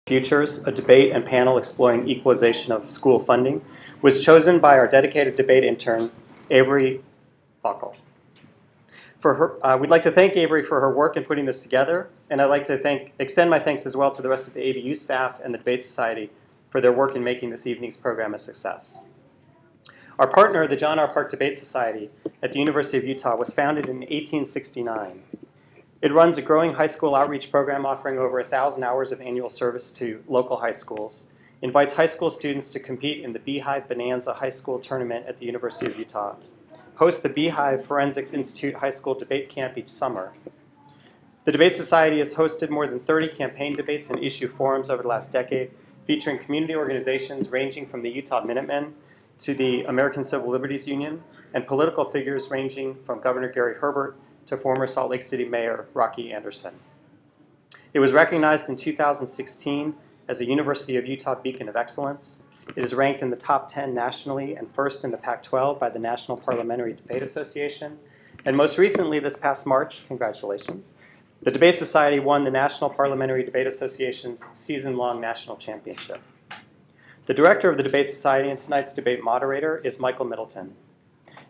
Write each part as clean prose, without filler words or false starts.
Futures, a debate and panel exploring equalization of school funding, was chosen by our dedicated debate intern, Avery Buckle. We'd like to thank Avery for her work in putting this together, and I'd like to extend my thanks as well to the rest of the ABU staff and the Debate Society for their work in making this evening's program a success. Our partner, the John R. Park Debate Society at the University of Utah, was founded in 1869. It runs a growing high school outreach program offering over 1,000 hours of annual service to local high schools, invites high school students to compete in the Beehive Bonanza High School Tournament at the University of Utah, hosts the Beehive Forensics Institute High School Debate Camp each summer. The Debate Society has hosted more than 30 campaign debates and issue forums over the last decade, featuring community organizations ranging from the Utah Minutemen to the American Civil Liberties Union, and political figures ranging from Governor Gary Herbert to former Salt Lake City Mayor Rocky Anderson. It was recognized in 2016 as a University of Utah Beacon of Excellence. It is ranked in the top 10 nationally and first in the Pac-12 by the National Parliamentary Debate Association. And most recently, this past March, congratulations, the Debate Society won the National Parliamentary Debate Association's season-long national championship. The director of the Debate Society and tonight's debate moderator is Michael Middleton.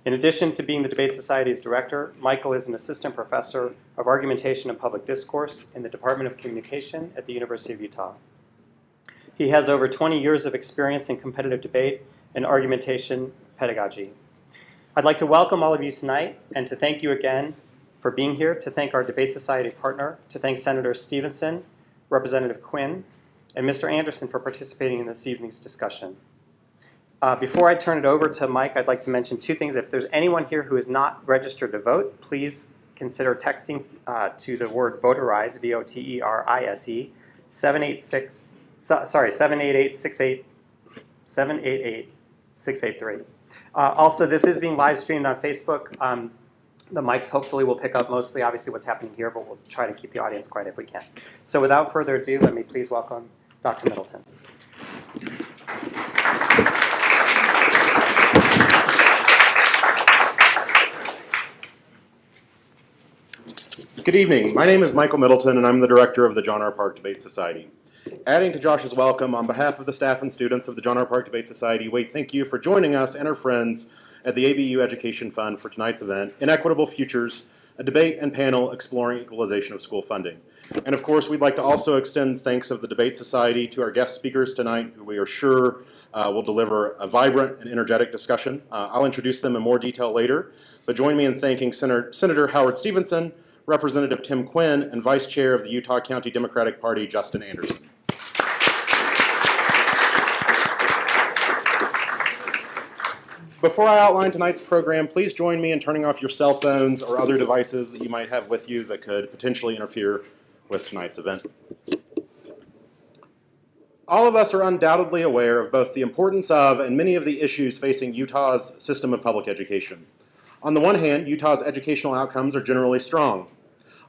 In addition to being the Debate Society's director, Michael is an assistant professor of argumentation and public discourse in the Department of Communication at the University of Utah. He has over 20 years of experience in competitive debate and argumentation pedagogy. I'd like to welcome all of you tonight and to thank you again for being here, to thank our Debate Society partner, to thank Senator Stephenson, Representative Quinn, and Mr. Anderson for participating in this evening's discussion. Before I turn it over to Mike, I'd like to mention two things. If there's anyone here who is not registered to vote, please consider texting to the word voterize, V-O-T-E-R-I-S-E, 788-683. Also, this is being live streamed on Facebook. The mics hopefully will pick up mostly, obviously, what's happening here, but we'll try to keep the audience quiet if we can. So without further ado, let me please welcome Dr. Middleton. Good evening. My name is Michael Middleton, and I'm the director of the John R. Park Debate Society. Adding to Josh's welcome, on behalf of the staff and students of the John R. Park Debate Society, we thank you for joining us and our friends at the ABU Education Fund for tonight's event, Inequitable Futures, a debate and panel exploring equalization of school funding. And of course, we'd like to also extend thanks of the Debate Society to our guest speakers tonight, who we are sure will deliver a vibrant and energetic discussion. I'll introduce them in more detail later, but join me in thanking Senator Howard Stephenson, Representative Tim Quinn, and Vice Chair of the Utah County Democratic Party, Justin Anderson. Before I outline tonight's program, please join me in turning off your cell phones or other devices that you might have with you that could potentially interfere with tonight's event. All of us are undoubtedly aware of both the importance of and many of the issues facing Utah's system of public education. On the one hand, Utah's educational outcomes are generally strong.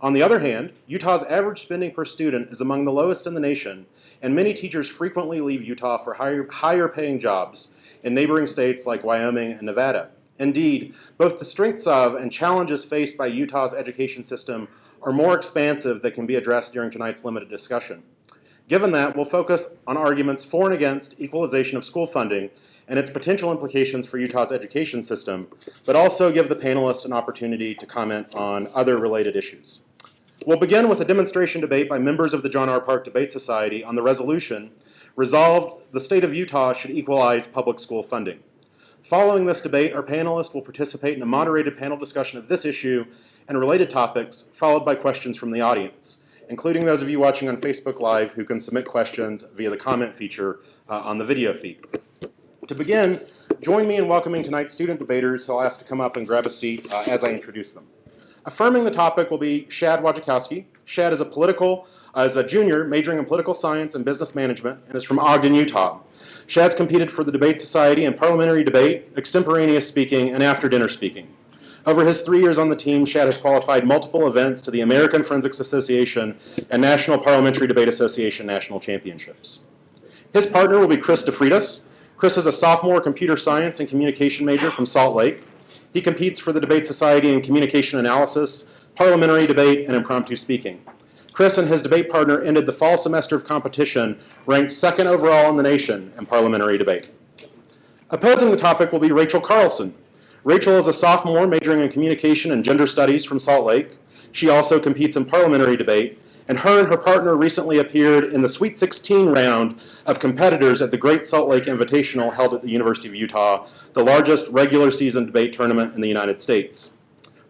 On the other hand, Utah's average spending per student is among the lowest in the nation, and many teachers frequently leave Utah for higher paying jobs in neighboring states like Wyoming and Nevada. Indeed, both the strengths of and challenges faced by Utah's education system are more expansive than can be addressed during tonight's limited discussion. Given that, we'll focus on arguments for and against equalization of school funding and its potential implications for Utah's education system, but also give the panelists an opportunity to comment on other related issues. We'll begin with a demonstration debate by members of the John R. Park Debate Society on the resolution, resolved the state of Utah should equalize public school funding. Following this debate, our panelists will participate in a moderated panel discussion of this issue and related topics, followed by questions from the audience, including those of you watching on Facebook Live who can submit questions via the comment feature on the video feed. To begin, join me in welcoming tonight's student debaters who I'll ask to come up and grab a seat as I introduce them. Affirming the topic will be Shad Wojciechowski. Shad is a junior majoring in political science and business management and is from Ogden, Utah. Shad's competed for the Debate Society in parliamentary debate, extemporaneous speaking, and after-dinner speaking. Over his 3 years on the team, Shad has qualified multiple events to the American Forensics Association and National Parliamentary Debate Association National Championships. His partner will be Chris DeFreitas. Chris is a sophomore computer science and communication major from Salt Lake. He competes for the Debate Society in communication analysis, parliamentary debate, and impromptu speaking. Chris and his debate partner ended the fall semester of competition ranked second overall in the nation in parliamentary debate. Opposing the topic will be Rachel Carlson. Rachel is a sophomore majoring in communication and gender studies from Salt Lake. She also competes in parliamentary debate, and her partner recently appeared in the Sweet 16 round of competitors at the Great Salt Lake Invitational held at the University of Utah, the largest regular season debate tournament in the United States.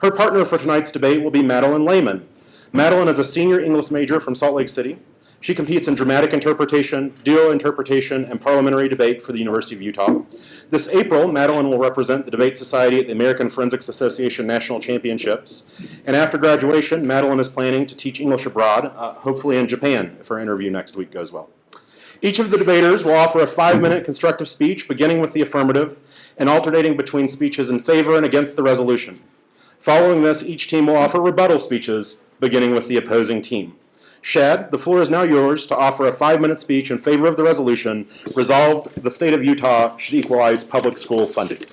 Her partner for tonight's debate will be Madeline Lehman. Madeline is a senior English major from Salt Lake City. She competes in dramatic interpretation, duo interpretation, and parliamentary debate for the University of Utah. This April, Madeline will represent the Debate Society at the American Forensics Association National Championships. And after graduation, Madeline is planning to teach English abroad, hopefully in Japan, if her interview next week goes well. Each of the debaters will offer a 5-minute constructive speech, beginning with the affirmative, and alternating between speeches in favor and against the resolution. Following this, each team will offer rebuttal speeches, beginning with the opposing team. Shad, the floor is now yours to offer a 5-minute speech in favor of the resolution. Resolved, the state of Utah should equalize public school funding.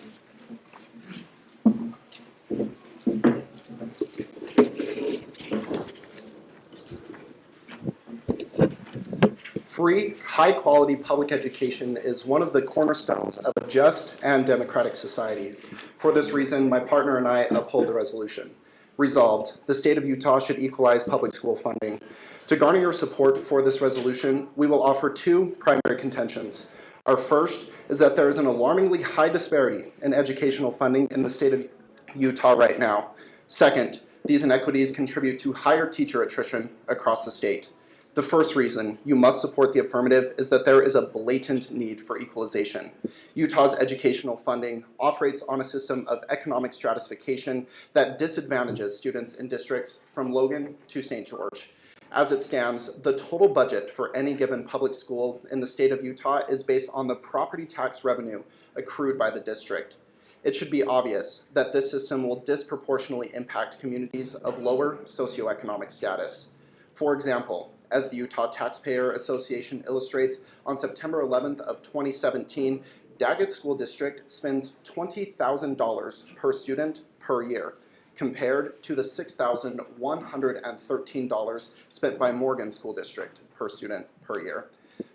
Free, high-quality public education is one of the cornerstones of a just and democratic society. For this reason, my partner and I uphold the resolution. Resolved, the state of Utah should equalize public school funding. To garner your support for this resolution, we will offer 2 primary contentions. Our first is that there is an alarmingly high disparity in educational funding in the state of Utah right now. Second, these inequities contribute to higher teacher attrition across the state. The first reason you must support the affirmative is that there is a blatant need for equalization. Utah's educational funding operates on a system of economic stratification that disadvantages students in districts from Logan to St. George. As it stands, the total budget for any given public school in the state of Utah is based on the property tax revenue accrued by the district. It should be obvious that this system will disproportionately impact communities of lower socioeconomic status. For example, as the Utah Taxpayer Association illustrates, on September 11th of 2017, Daggett School District spends $20,000 per student per year, compared to the $6,113 spent by Morgan School District per student per year.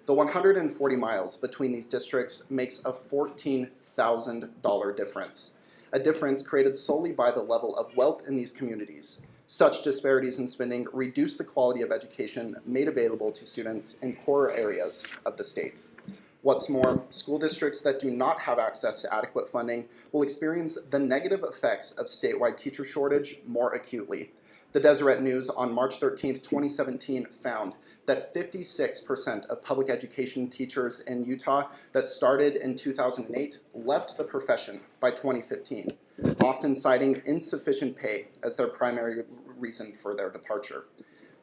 The 140 miles between these districts makes a $14,000 difference, a difference created solely by the level of wealth in these communities. Such disparities in spending reduce the quality of education made available to students in poorer areas of the state. What's more, school districts that do not have access to adequate funding will experience the negative effects of statewide teacher shortage more acutely. The Deseret News on March 13, 2017 found that 56% of public education teachers in Utah that started in 2008 left the profession by 2015, often citing insufficient pay as their primary reason for their departure.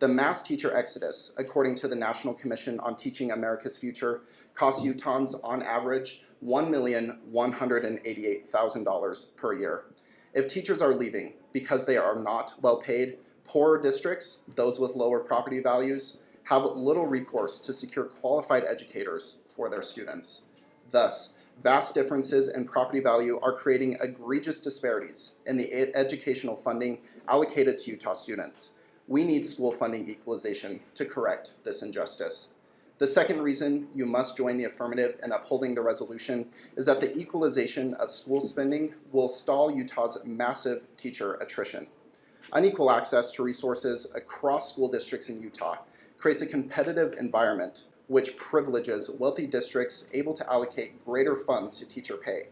The mass teacher exodus, according to the National Commission on Teaching America's Future, costs Utahns on average $1,188,000 per year. If teachers are leaving because they are not well paid, poorer districts, those with lower property values, have little recourse to secure qualified educators for their students. Thus, vast differences in property value are creating egregious disparities in the educational funding allocated to Utah students. We need school funding equalization to correct this injustice. The second reason you must join the affirmative in upholding the resolution is that the equalization of school spending will stall Utah's massive teacher attrition. Unequal access to resources across school districts in Utah creates a competitive environment which privileges wealthy districts able to allocate greater funds to teacher pay.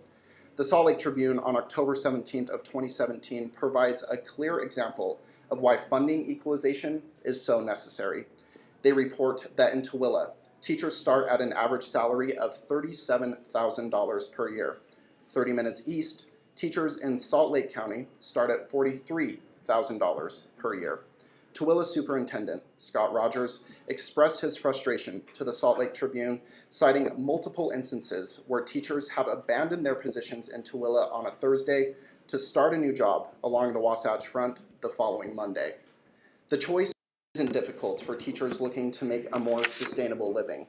The Salt Lake Tribune on October 17th of 2017 provides a clear example of why funding equalization is so necessary. They report that in Tooele, teachers start at an average salary of $37,000 per year. 30 minutes east, teachers in Salt Lake County start at $43,000 per year. Tooele Superintendent Scott Rogers expressed his frustration to the Salt Lake Tribune, citing multiple instances where teachers have abandoned their positions in Tooele on a Thursday to start a new job along the Wasatch Front the following Monday. The choice isn't difficult for teachers looking to make a more sustainable living,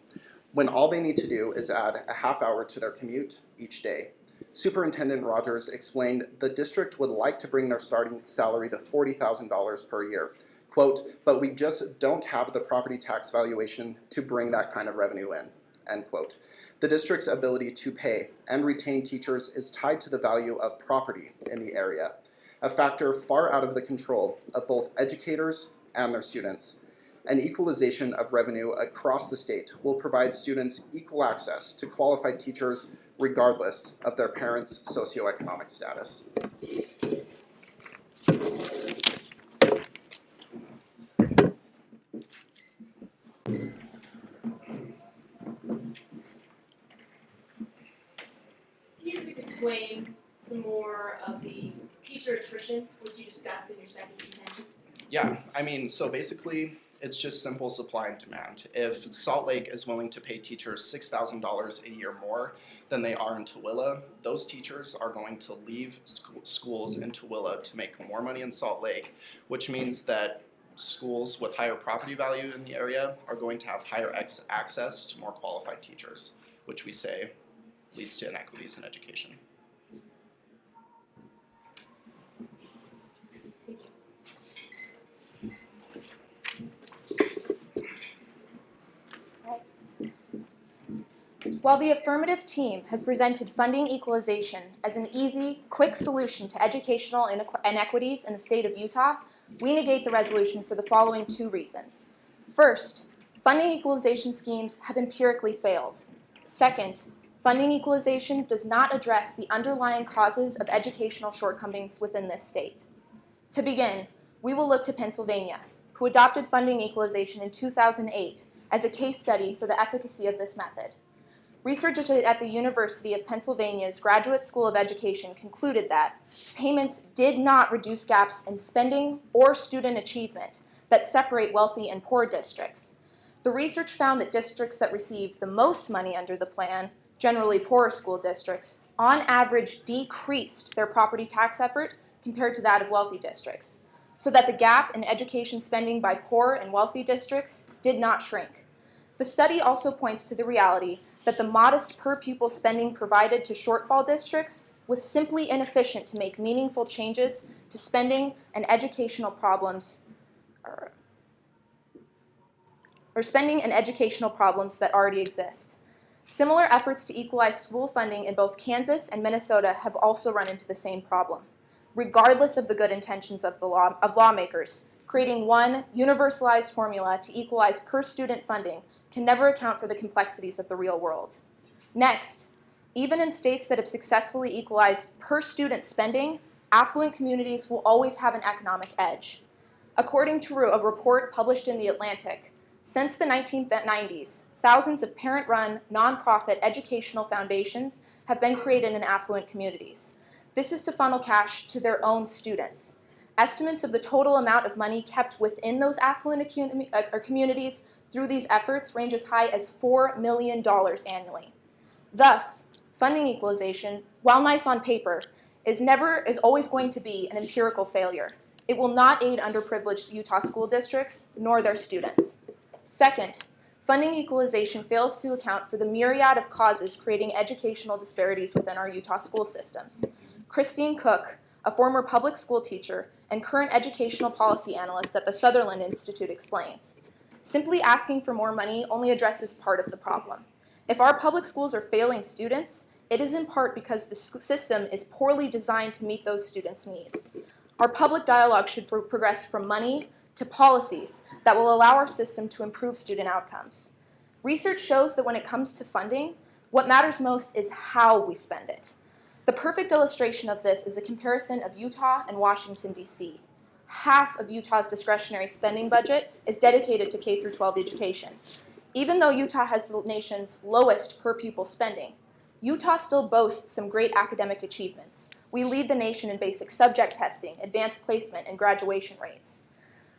when all they need to do is add a half hour to their commute each day. Superintendent Rogers explained the district would like to bring their starting salary to $40,000 per year. Quote, but we just don't have the property tax valuation to bring that kind of revenue in, end quote. The district's ability to pay and retain teachers is tied to the value of property in the area, a factor far out of the control of both educators and their students. An equalization of revenue across the state will provide students equal access to qualified teachers regardless of their parents' socioeconomic status. Can you please explain some more of the teacher attrition, which you discussed in your second contention? Yeah, I mean, so basically, it's just simple supply and demand. If Salt Lake is willing to pay teachers $6,000 a year more than they are in Tooele, those teachers are going to leave schools in Tooele to make more money in Salt Lake, which means that schools with higher property value in the area are going to have higher access to more qualified teachers, which we say leads to inequities in education. While the affirmative team has presented funding equalization as an easy, quick solution to educational inequities in the state of Utah, we negate the resolution for the following two reasons. First, funding equalization schemes have empirically failed. Second, funding equalization does not address the underlying causes of educational shortcomings within this state. To begin, we will look to Pennsylvania, who adopted funding equalization in 2008 as a case study for the efficacy of this method. Researchers at the University of Pennsylvania's Graduate School of Education concluded that payments did not reduce gaps in spending or student achievement that separate wealthy and poor districts. The research found that districts that received the most money under the plan, generally poorer school districts, on average decreased their property tax effort compared to that of wealthy districts, so that the gap in education spending by poor and wealthy districts did not shrink. The study also points to the reality that the modest per-pupil spending provided to shortfall districts was simply inefficient to make meaningful changes to spending and educational problems, or spending and educational problems that already exist. Similar efforts to equalize school funding in both Kansas and Minnesota have also run into the same problem. Regardless of the good intentions of lawmakers, creating one universalized formula to equalize per-student funding can never account for the complexities of the real world. Next, even in states that have successfully equalized per-student spending, affluent communities will always have an economic edge. According to a report published in The Atlantic, since the 1990s, thousands of parent-run, nonprofit educational foundations have been created in affluent communities. This is to funnel cash to their own students. Estimates of the total amount of money kept within those affluent communities through these efforts range as high as $4 million annually. Thus, funding equalization, while nice on paper, is always going to be an empirical failure. It will not aid underprivileged Utah school districts, nor their students. Second, funding equalization fails to account for the myriad of causes creating educational disparities within our Utah school systems. Christine Cook, a former public school teacher and current educational policy analyst at the Sutherland Institute, explains, simply asking for more money only addresses part of the problem. If our public schools are failing students, it is in part because the system is poorly designed to meet those students' needs. Our public dialogue should progress from money to policies that will allow our system to improve student outcomes. Research shows that when it comes to funding, what matters most is how we spend it. The perfect illustration of this is a comparison of Utah and Washington, D.C. Half of Utah's discretionary spending budget is dedicated to K-12 education. Even though Utah has the nation's lowest per-pupil spending, Utah still boasts some great academic achievements. We lead the nation in basic subject testing, advanced placement, and graduation rates.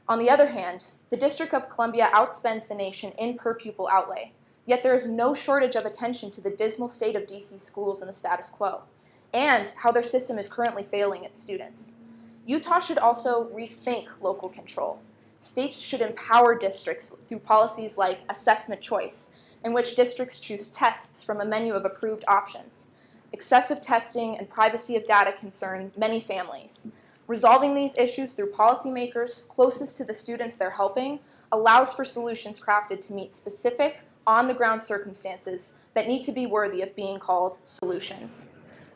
On the other hand, the District of Columbia outspends the nation in per-pupil outlay, yet there is no shortage of attention to the dismal state of D.C. schools and the status quo, and how their system is currently failing its students. Utah should also rethink local control. States should empower districts through policies like assessment choice, in which districts choose tests from a menu of approved options. Excessive testing and privacy of data concern many families. Resolving these issues through policymakers closest to the students they're helping allows for solutions crafted to meet specific, on-the-ground circumstances that need to be worthy of being called solutions.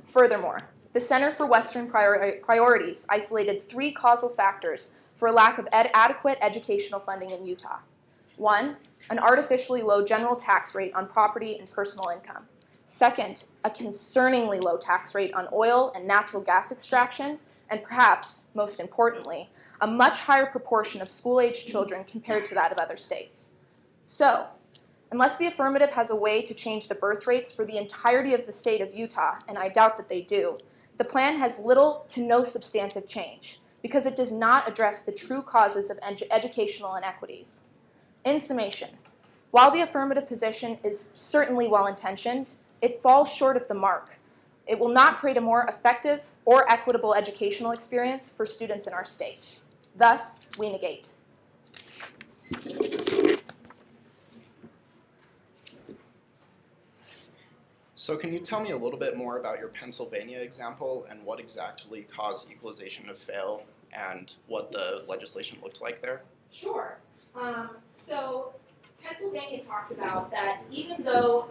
Furthermore, the Center for Western Priorities isolated 3 causal factors for a lack of adequate educational funding in Utah. 1, an artificially low general tax rate on property and personal income. Second, a concerningly low tax rate on oil and natural gas extraction, and perhaps, most importantly, a much higher proportion of school-aged children compared to that of other states. So, unless the affirmative has a way to change the birth rates for the entirety of the state of Utah, and I doubt that they do, the plan has little to no substantive change because it does not address the true causes of educational inequities. In summation, while the affirmative position is certainly well-intentioned, it falls short of the mark. It will not create a more effective or equitable educational experience for students in our state. Thus, we negate. So can you tell me a little bit more about your Pennsylvania example and what exactly caused equalization to fail and what the legislation looked like there? Sure. So Pennsylvania talks about that even though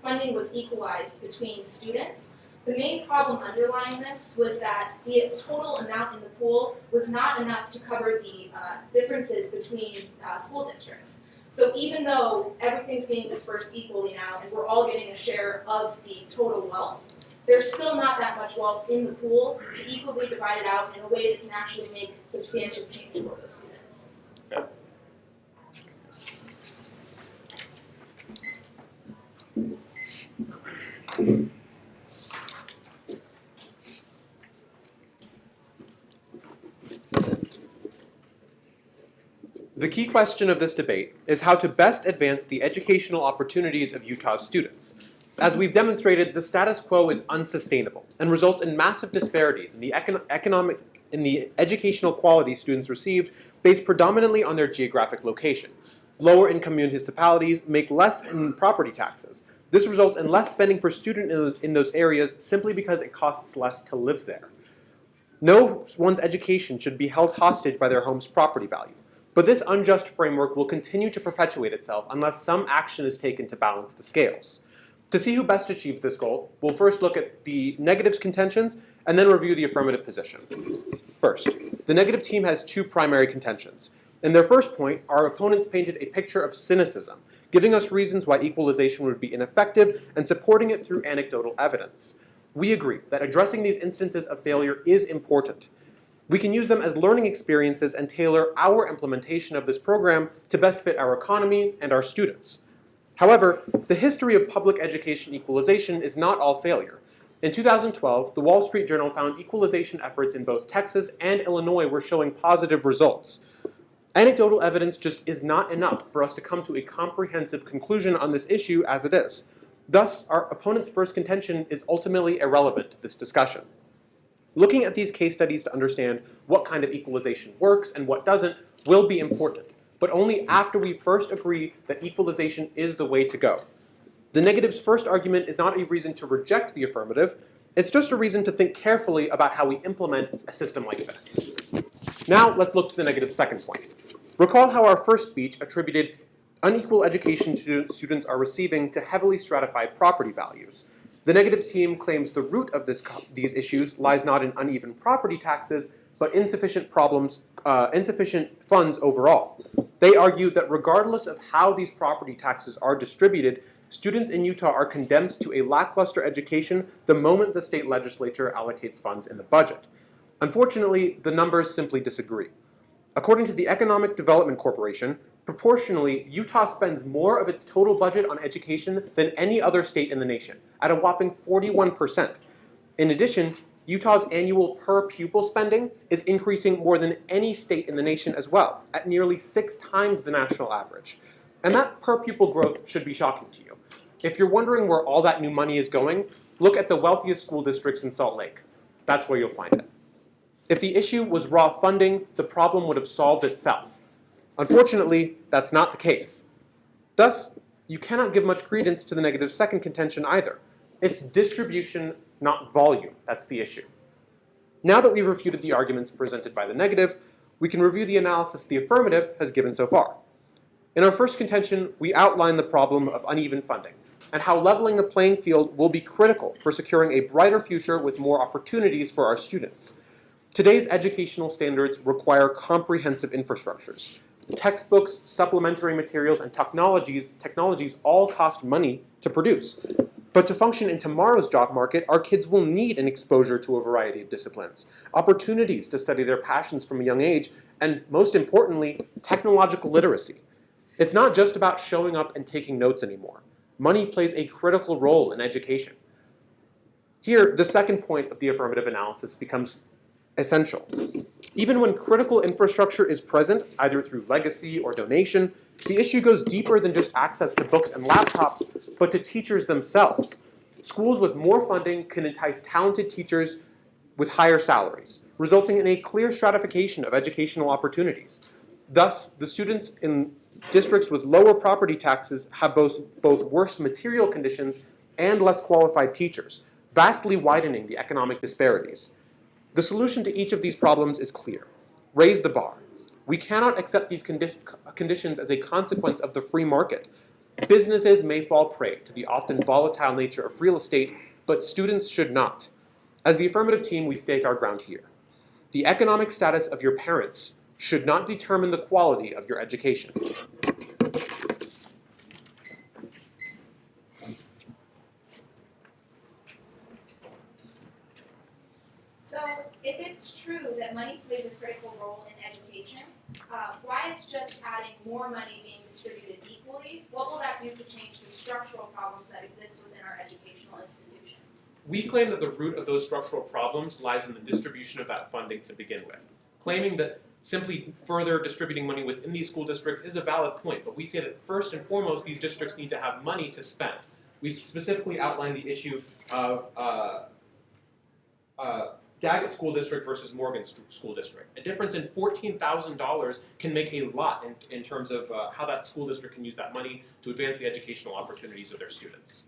funding was equalized between students, the main problem underlying this was that the total amount in the pool was not enough to cover the differences between school districts. So even though everything's being dispersed equally now and we're all getting a share of the total wealth, there's still not that much wealth in the pool to equally divide it out in a way that can actually make substantial change for those students. Okay. The key question of this debate is how to best advance the educational opportunities of Utah's students. As we've demonstrated, the status quo is unsustainable and results in massive disparities in the educational quality students receive based predominantly on their geographic location. Lower income municipalities make less in property taxes. This results in less spending per student in those areas simply because it costs less to live there. No one's education should be held hostage by their home's property value. But this unjust framework will continue to perpetuate itself unless some action is taken to balance the scales. To see who best achieves this goal, we'll first look at the negative's contentions and then review the affirmative position. First, the negative team has 2 primary contentions. In their first point, our opponents painted a picture of cynicism, giving us reasons why equalization would be ineffective and supporting it through anecdotal evidence. We agree that addressing these instances of failure is important. We can use them as learning experiences and tailor our implementation of this program to best fit our economy and our students. However, the history of public education equalization is not all failure. In 2012, the Wall Street Journal found equalization efforts in both Texas and Illinois were showing positive results. Anecdotal evidence just is not enough for us to come to a comprehensive conclusion on this issue as it is. Thus, our opponent's first contention is ultimately irrelevant to this discussion. Looking at these case studies to understand what kind of equalization works and what doesn't will be important, but only after we first agree that equalization is the way to go. The negative's first argument is not a reason to reject the affirmative, it's just a reason to think carefully about how we implement a system like this. Now let's look to the negative's second point. Recall how our first speech attributed unequal education students are receiving to heavily stratified property values. The negative team claims the root of these issues lies not in uneven property taxes, but insufficient funds overall. They argue that regardless of how these property taxes are distributed, students in Utah are condemned to a lackluster education the moment the state legislature allocates funds in the budget. Unfortunately, the numbers simply disagree. According to the Economic Development Corporation, proportionally, Utah spends more of its total budget on education than any other state in the nation, at a whopping 41%. In addition, Utah's annual per-pupil spending is increasing more than any state in the nation as well, at nearly 6 times the national average. And that per-pupil growth should be shocking to you. If you're wondering where all that new money is going, look at the wealthiest school districts in Salt Lake. That's where you'll find it. If the issue was raw funding, the problem would have solved itself. Unfortunately, that's not the case. Thus, you cannot give much credence to the negative second contention either. It's distribution, not volume, that's the issue. Now that we've refuted the arguments presented by the negative, we can review the analysis the affirmative has given so far. In our first contention, we outline the problem of uneven funding and how leveling the playing field will be critical for securing a brighter future with more opportunities for our students. Today's educational standards require comprehensive infrastructures. Textbooks, supplementary materials, and technologies all cost money to produce. But to function in tomorrow's job market, our kids will need an exposure to a variety of disciplines, opportunities to study their passions from a young age, and most importantly, technological literacy. It's not just about showing up and taking notes anymore. Money plays a critical role in education. Here, the second point of the affirmative analysis becomes essential. Even when critical infrastructure is present, either through legacy or donation, the issue goes deeper than just access to books and laptops, but to teachers themselves. Schools with more funding can entice talented teachers with higher salaries, resulting in a clear stratification of educational opportunities. Thus, the students in districts with lower property taxes have both worse material conditions and less qualified teachers, vastly widening the economic disparities. The solution to each of these problems is clear. Raise the bar. We cannot accept these conditions as a consequence of the free market. Businesses may fall prey to the often volatile nature of real estate, but students should not. As the affirmative team, we stake our ground here. The economic status of your parents should not determine the quality of your education. So if it's true that money plays a critical role in education, why is just adding more money being distributed equally? What will that do to change the structural problems that exist within our educational institutions? We claim that the root of those structural problems lies in the distribution of that funding to begin with. Claiming that simply further distributing money within these school districts is a valid point, but we say that first and foremost, these districts need to have money to spend. We specifically outline the issue of Daggett School District versus Morgan School District. A difference in $14,000 can make a lot in terms of how that school district can use that money to advance the educational opportunities of their students.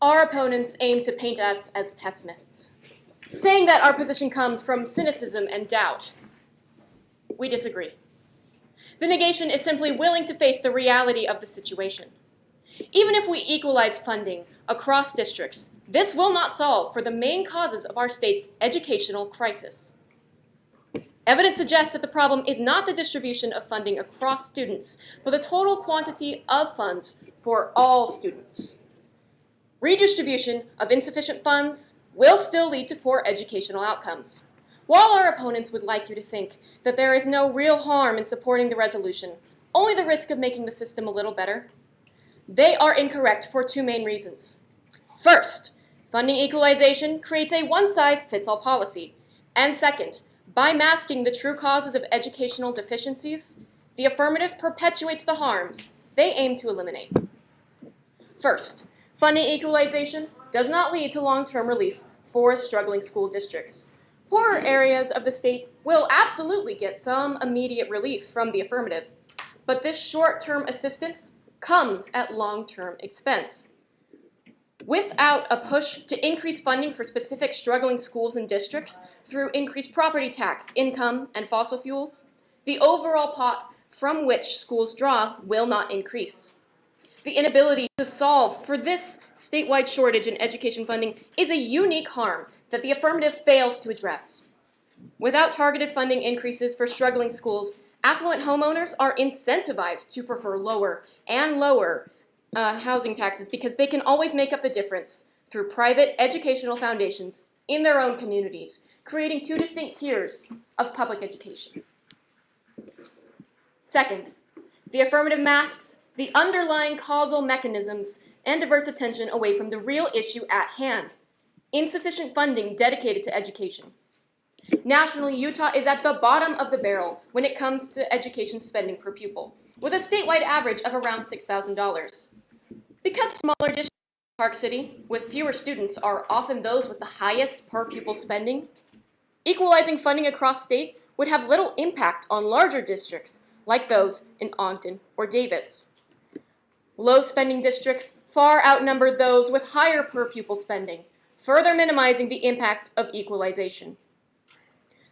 Our opponents aim to paint us as pessimists, saying that our position comes from cynicism and doubt. We disagree. The negation is simply willing to face the reality of the situation. Even if we equalize funding across districts, this will not solve for the main causes of our state's educational crisis. Evidence suggests that the problem is not the distribution of funding across students, but the total quantity of funds for all students. Redistribution of insufficient funds will still lead to poor educational outcomes. While our opponents would like you to think that there is no real harm in supporting the resolution, only the risk of making the system a little better, they are incorrect for two main reasons. First, funding equalization creates a one-size-fits-all policy. And second, by masking the true causes of educational deficiencies, the affirmative perpetuates the harms they aim to eliminate. First, funding equalization does not lead to long-term relief for struggling school districts. Poorer areas of the state will absolutely get some immediate relief from the affirmative, but this short-term assistance comes at long-term expense. Without a push to increase funding for specific struggling schools and districts through increased property tax, income, and fossil fuels, the overall pot from which schools draw will not increase. The inability to solve for this statewide shortage in education funding is a unique harm that the affirmative fails to address. Without targeted funding increases for struggling schools, affluent homeowners are incentivized to prefer lower and lower housing taxes because they can always make up the difference through private educational foundations in their own communities, creating two distinct tiers of public education. Second, the affirmative masks the underlying causal mechanisms and diverts attention away from the real issue at hand: insufficient funding dedicated to education. Nationally, Utah is at the bottom of the barrel when it comes to education spending per pupil, with a statewide average of around $6,000. Because smaller districts Park City, with fewer students, are often those with the highest per pupil spending. Equalizing funding across state would have little impact on larger districts like those in Ogden or Davis. Low spending districts far outnumber those with higher per pupil spending, further minimizing the impact of equalization.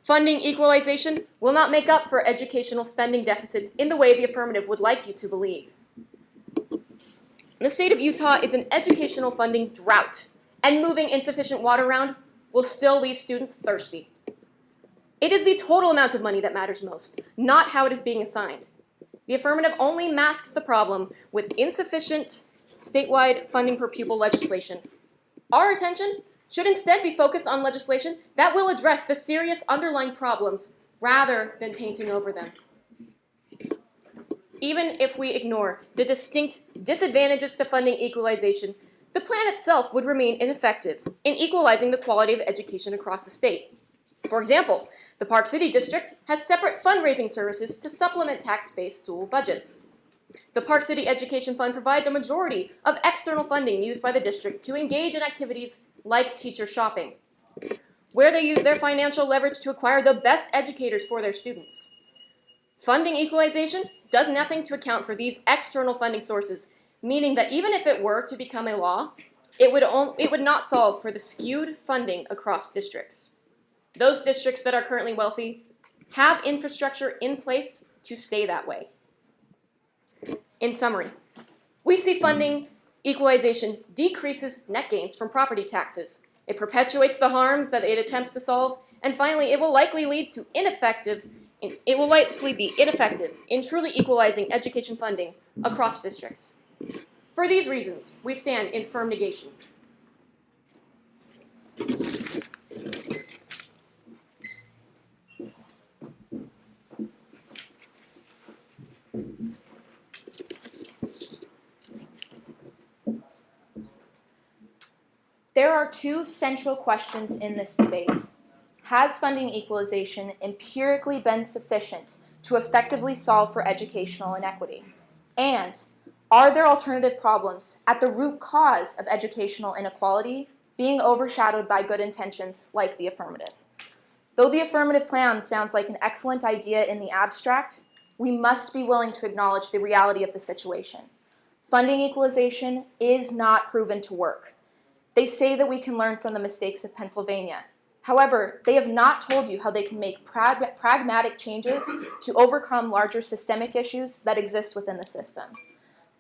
Funding equalization will not make up for educational spending deficits in the way the affirmative would like you to believe. The state of Utah is in educational funding drought, and moving insufficient water around will still leave students thirsty. It is the total amount of money that matters most, not how it is being assigned. The affirmative only masks the problem with insufficient statewide funding per pupil legislation. Our attention should instead be focused on legislation that will address the serious underlying problems rather than painting over them. Even if we ignore the distinct disadvantages to funding equalization, the plan itself would remain ineffective in equalizing the quality of education across the state. For example, the Park City District has separate fundraising services to supplement tax-based school budgets. The Park City Education Fund provides a majority of external funding used by the district to engage in activities like teacher shopping, where they use their financial leverage to acquire the best educators for their students. Funding equalization does nothing to account for these external funding sources, meaning that even if it were to become a law, it would not solve for the skewed funding across districts. Those districts that are currently wealthy have infrastructure in place to stay that way. In summary, we see funding equalization decreases net gains from property taxes. It perpetuates the harms that it attempts to solve, and finally, it will likely be ineffective in truly equalizing education funding across districts. For these reasons, we stand in firm negation. There are two central questions in this debate. Has funding equalization empirically been sufficient to effectively solve for educational inequity? And are there alternative problems at the root cause of educational inequality being overshadowed by good intentions like the affirmative? Though the affirmative plan sounds like an excellent idea in the abstract, we must be willing to acknowledge the reality of the situation. Funding equalization is not proven to work. They say that we can learn from the mistakes of Pennsylvania. However, they have not told you how they can make pragmatic changes to overcome larger systemic issues that exist within the system.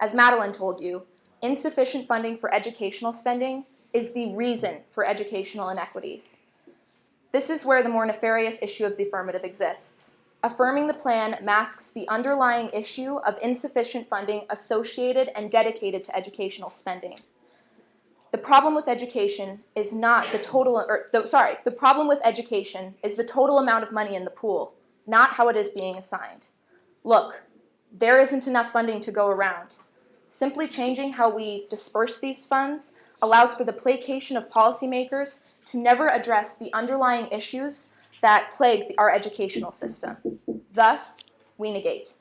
As Madeline told you, insufficient funding for educational spending is the reason for educational inequities. This is where the more nefarious issue of the affirmative exists. Affirming the plan masks the underlying issue of insufficient funding associated and dedicated to educational spending. The problem with education is the problem with education is the total amount of money in the pool, not how it is being assigned. Look, there isn't enough funding to go around. Simply changing how we disperse these funds allows for the placation of policymakers to never address the underlying issues that plague our educational system. Thus, we negate.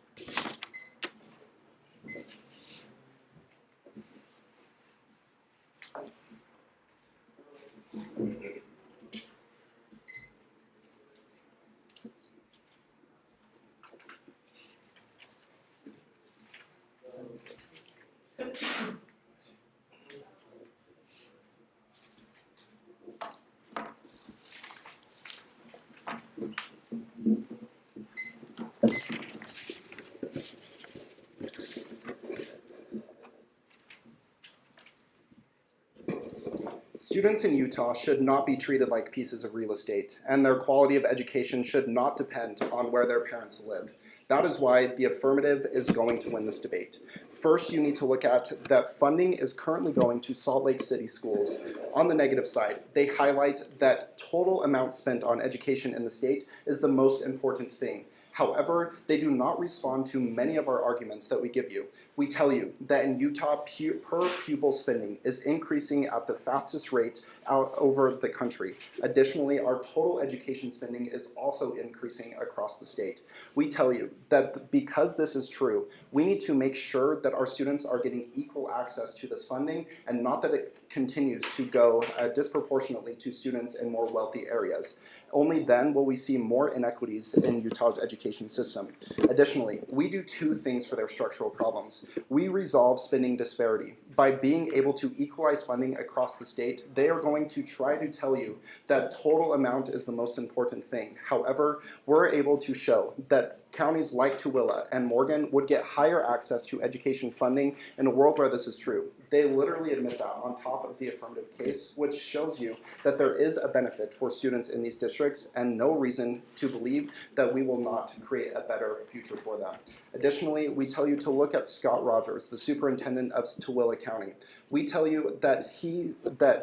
Students in Utah should not be treated like pieces of real estate, and their quality of education should not depend on where their parents live. That is why the affirmative is going to win this debate. First, you need to look at that funding is currently going to Salt Lake City schools. On the negative side, they highlight that total amount spent on education in the state is the most important thing. However, they do not respond to many of our arguments that we give you. We tell you that in Utah, per pupil spending is increasing at the fastest rate out over the country. Additionally, our total education spending is also increasing across the state. We tell you that because this is true, we need to make sure that our students are getting equal access to this funding and not that it continues to go disproportionately to students in more wealthy areas. Only then will we see more inequities in Utah's education system. Additionally, we do two things for their structural problems. We resolve spending disparity. By being able to equalize funding across the state, they are going to try to tell you that total amount is the most important thing. However, we're able to show that counties like Tooele and Morgan would get higher access to education funding in a world where this is true. They literally admit that on top of the affirmative case, which shows you that there is a benefit for students in these districts and no reason to believe that we will not create a better future for them. Additionally, we tell you to look at Scott Rogers, the superintendent of Tooele County. We tell you that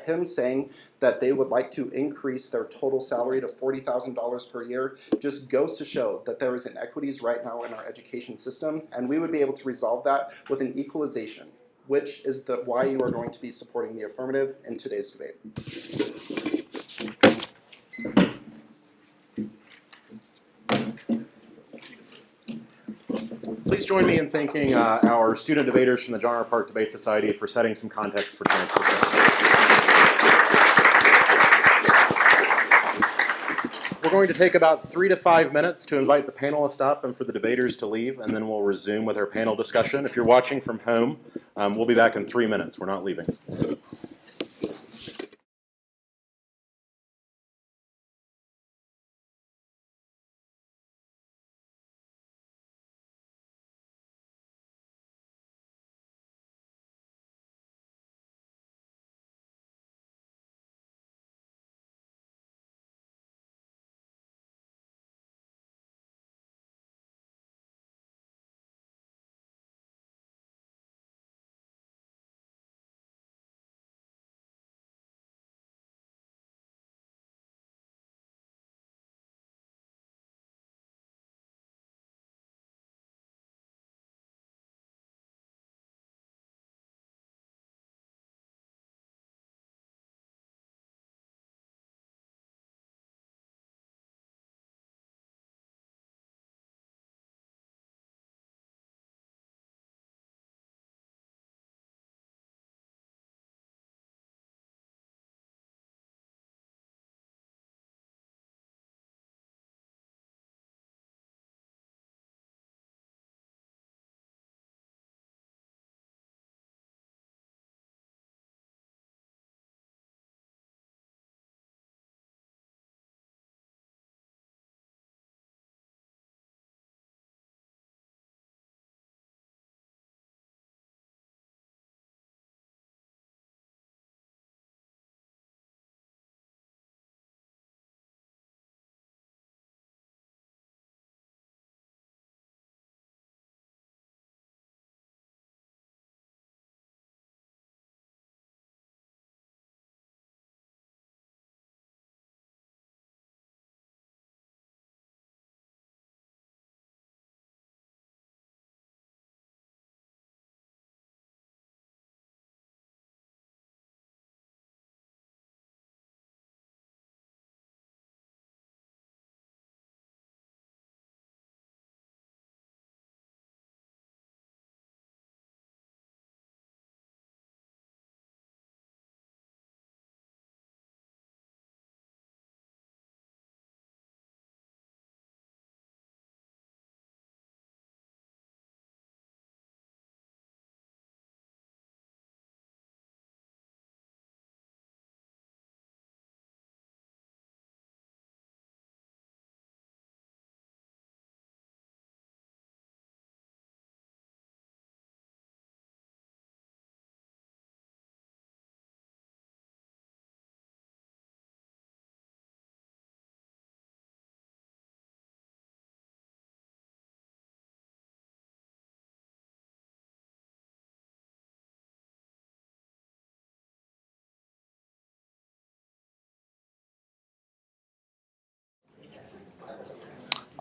him saying that they would like to increase their total salary to $40,000 per year just goes to show that there is inequities right now in our education system, and we would be able to resolve that with an equalization, which is why you are going to be supporting the affirmative in today's debate. Please join me in thanking our student debaters from the John R. Park Debate Society for setting some context for tonight's discussion. We're going to take about 3 to 5 minutes to invite the panelists up and for the debaters to leave, and then we'll resume with our panel discussion. If you're watching from home, we'll be back in 3 minutes. We're not leaving.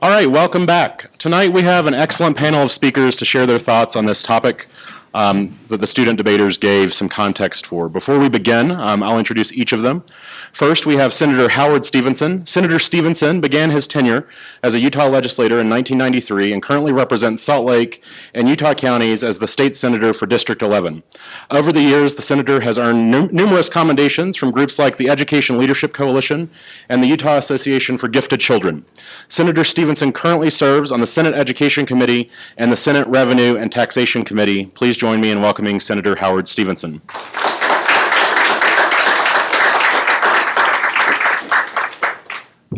All right, welcome back. Tonight we have an excellent panel of speakers to share their thoughts on this topic that the student debaters gave some context for. Before we begin, I'll introduce each of them. First, we have Senator Howard Stephenson. Senator Stephenson began his tenure as a Utah legislator in 1993 and currently represents Salt Lake and Utah counties as the state senator for District 11. Over the years, the senator has earned numerous commendations from groups like the Education Leadership Coalition and the Utah Association for Gifted Children. Senator Stephenson currently serves on the Senate Education Committee and the Senate Revenue and Taxation Committee. Please join me in welcoming Senator Howard Stephenson.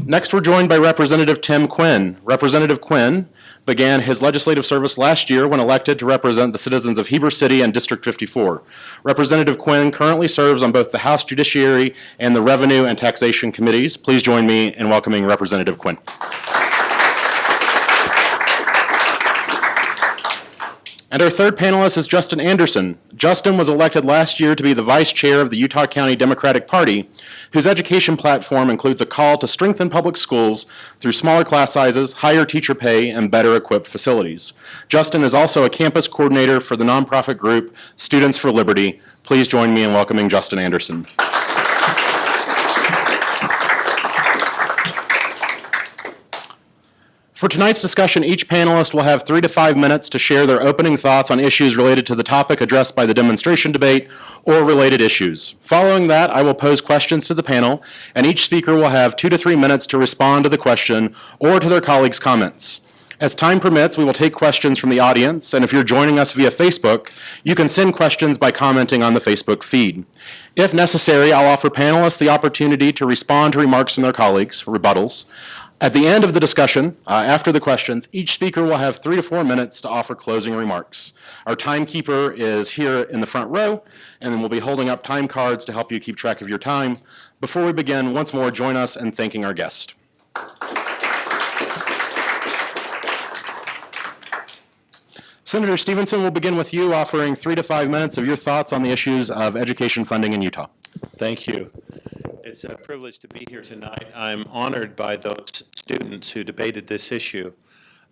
Next, we're joined by Representative Tim Quinn. Representative Quinn began his legislative service last year when elected to represent the citizens of Heber City and District 54. Representative Quinn currently serves on both the House Judiciary and the Revenue and Taxation Committees. Please join me in welcoming Representative Quinn. And our third panelist is Justin Anderson. Justin was elected last year to be the vice chair of the Utah County Democratic Party, whose education platform includes a call to strengthen public schools through smaller class sizes, higher teacher pay, and better equipped facilities. Justin is also a campus coordinator for the nonprofit group Students for Liberty. Please join me in welcoming Justin Anderson. For tonight's discussion, each panelist will have 3 to 5 minutes to share their opening thoughts on issues related to the topic addressed by the demonstration debate or related issues. Following that, I will pose questions to the panel, and each speaker will have 2 to 3 minutes to respond to the question or to their colleagues' comments. As time permits, we will take questions from the audience, and if you're joining us via Facebook, you can send questions by commenting on the Facebook feed. If necessary, I'll offer panelists the opportunity to respond to remarks from their colleagues, rebuttals. At the end of the discussion, after the questions, each speaker will have 3 to 4 minutes to offer closing remarks. Our timekeeper is here in the front row, and then we'll be holding up time cards to help you keep track of your time. Before we begin, once more, join us in thanking our guest. Senator Stephenson, we'll begin with you offering 3 to 5 minutes of your thoughts on the issues of education funding in Utah. Thank you. It's a privilege to be here tonight. I'm honored by those students who debated this issue.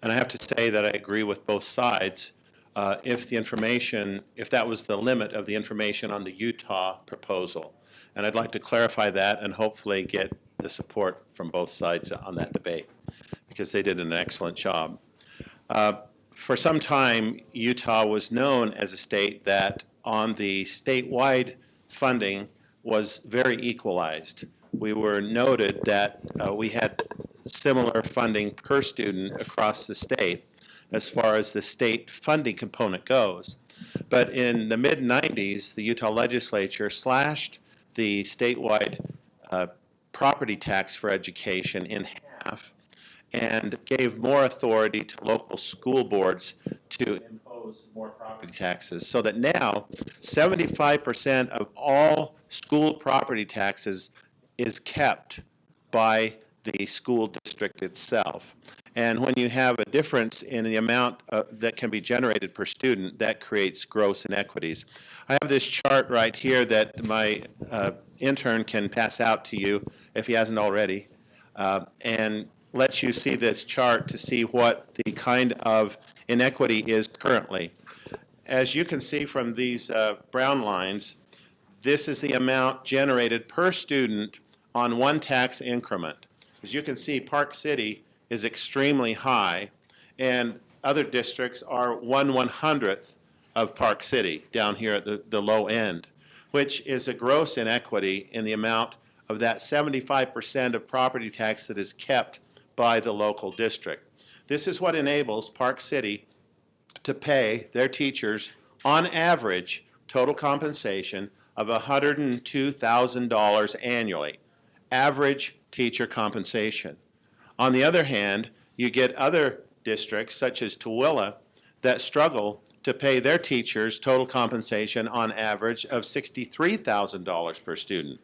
And I have to say that I agree with both sides. If that was the limit of the information on the Utah proposal. And I'd like to clarify that and hopefully get the support from both sides on that debate, because they did an excellent job. For some time, Utah was known as a state that on the statewide funding was very equalized. We were noted that we had similar funding per student across the state as far as the state funding component goes. But in the mid-90s, the Utah Legislature slashed the statewide property tax for education in half and gave more authority to local school boards to impose more property taxes, so that now 75% of all school property taxes is kept by the school district itself. And when you have a difference in the amount that can be generated per student, that creates gross inequities. I have this chart right here that my intern can pass out to you if he hasn't already, and lets you see this chart to see what the kind of inequity is currently. As you can see from these brown lines, this is the amount generated per student on one tax increment. As you can see, Park City is extremely high, and other districts are 1/100th of Park City down here at the low end, which is a gross inequity in the amount of that 75% of property tax that is kept by the local district. This is what enables Park City to pay their teachers, on average, total compensation of $102,000 annually, average teacher compensation. On the other hand, you get other districts, such as Tooele, that struggle to pay their teachers total compensation on average of $63,000 per student.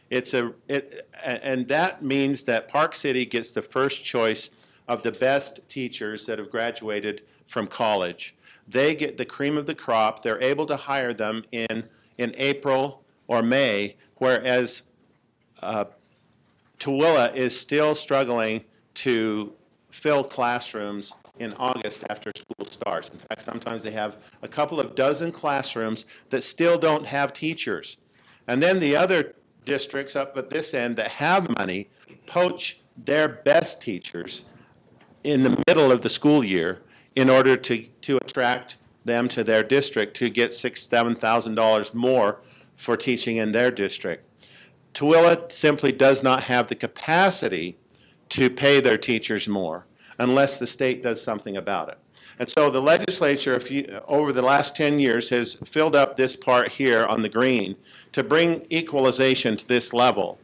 And that means that Park City gets the first choice of the best teachers that have graduated from college. They get the cream of the crop. They're able to hire them in April or May, whereas Tooele is still struggling to fill classrooms in August after school starts. In fact, sometimes they have a couple of dozen classrooms that still don't have teachers. And then the other districts up at this end that have money poach their best teachers in the middle of the school year in order to attract them to their district to get $6,000, $7,000 more for teaching in their district. Tooele simply does not have the capacity to pay their teachers more unless the state does something about it. And so the legislature, over the last 10 years, has filled up this part here on the green to bring equalization to this level.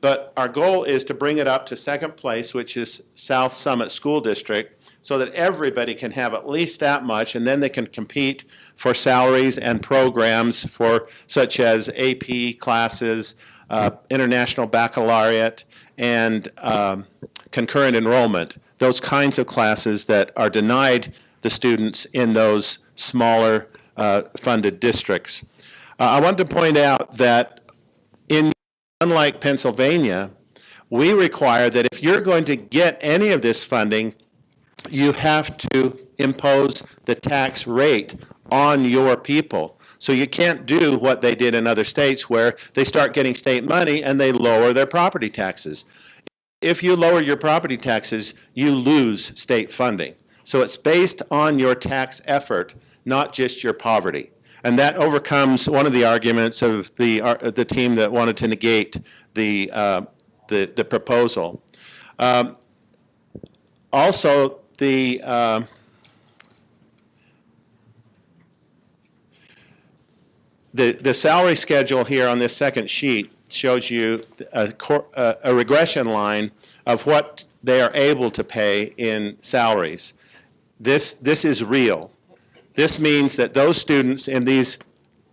But our goal is to bring it up to second place, which is South Summit School District, so that everybody can have at least that much, and then they can compete for salaries and programs for such as AP classes, international baccalaureate, and concurrent enrollment, those kinds of classes that are denied the students in those smaller funded districts. I want to point out that unlike Pennsylvania, we require that if you're going to get any of this funding, you have to impose the tax rate on your people. So you can't do what they did in other states where they start getting state money and they lower their property taxes. If you lower your property taxes, you lose state funding. So it's based on your tax effort, not just your poverty. And that overcomes one of the arguments of the team that wanted to negate the proposal. Also, the salary schedule here on this second sheet shows you a regression line of what they are able to pay in salaries. This is real. This means that those students in these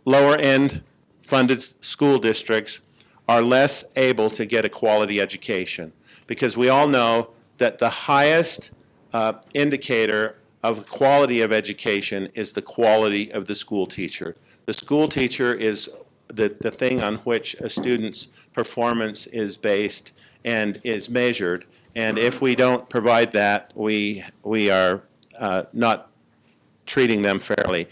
lower-end funded school districts are less able to get a quality education, because we all know that the highest indicator of quality of education is the quality of the school teacher. The school teacher is the thing on which a student's performance is based and is measured, and if we don't provide that, we are not treating them fairly.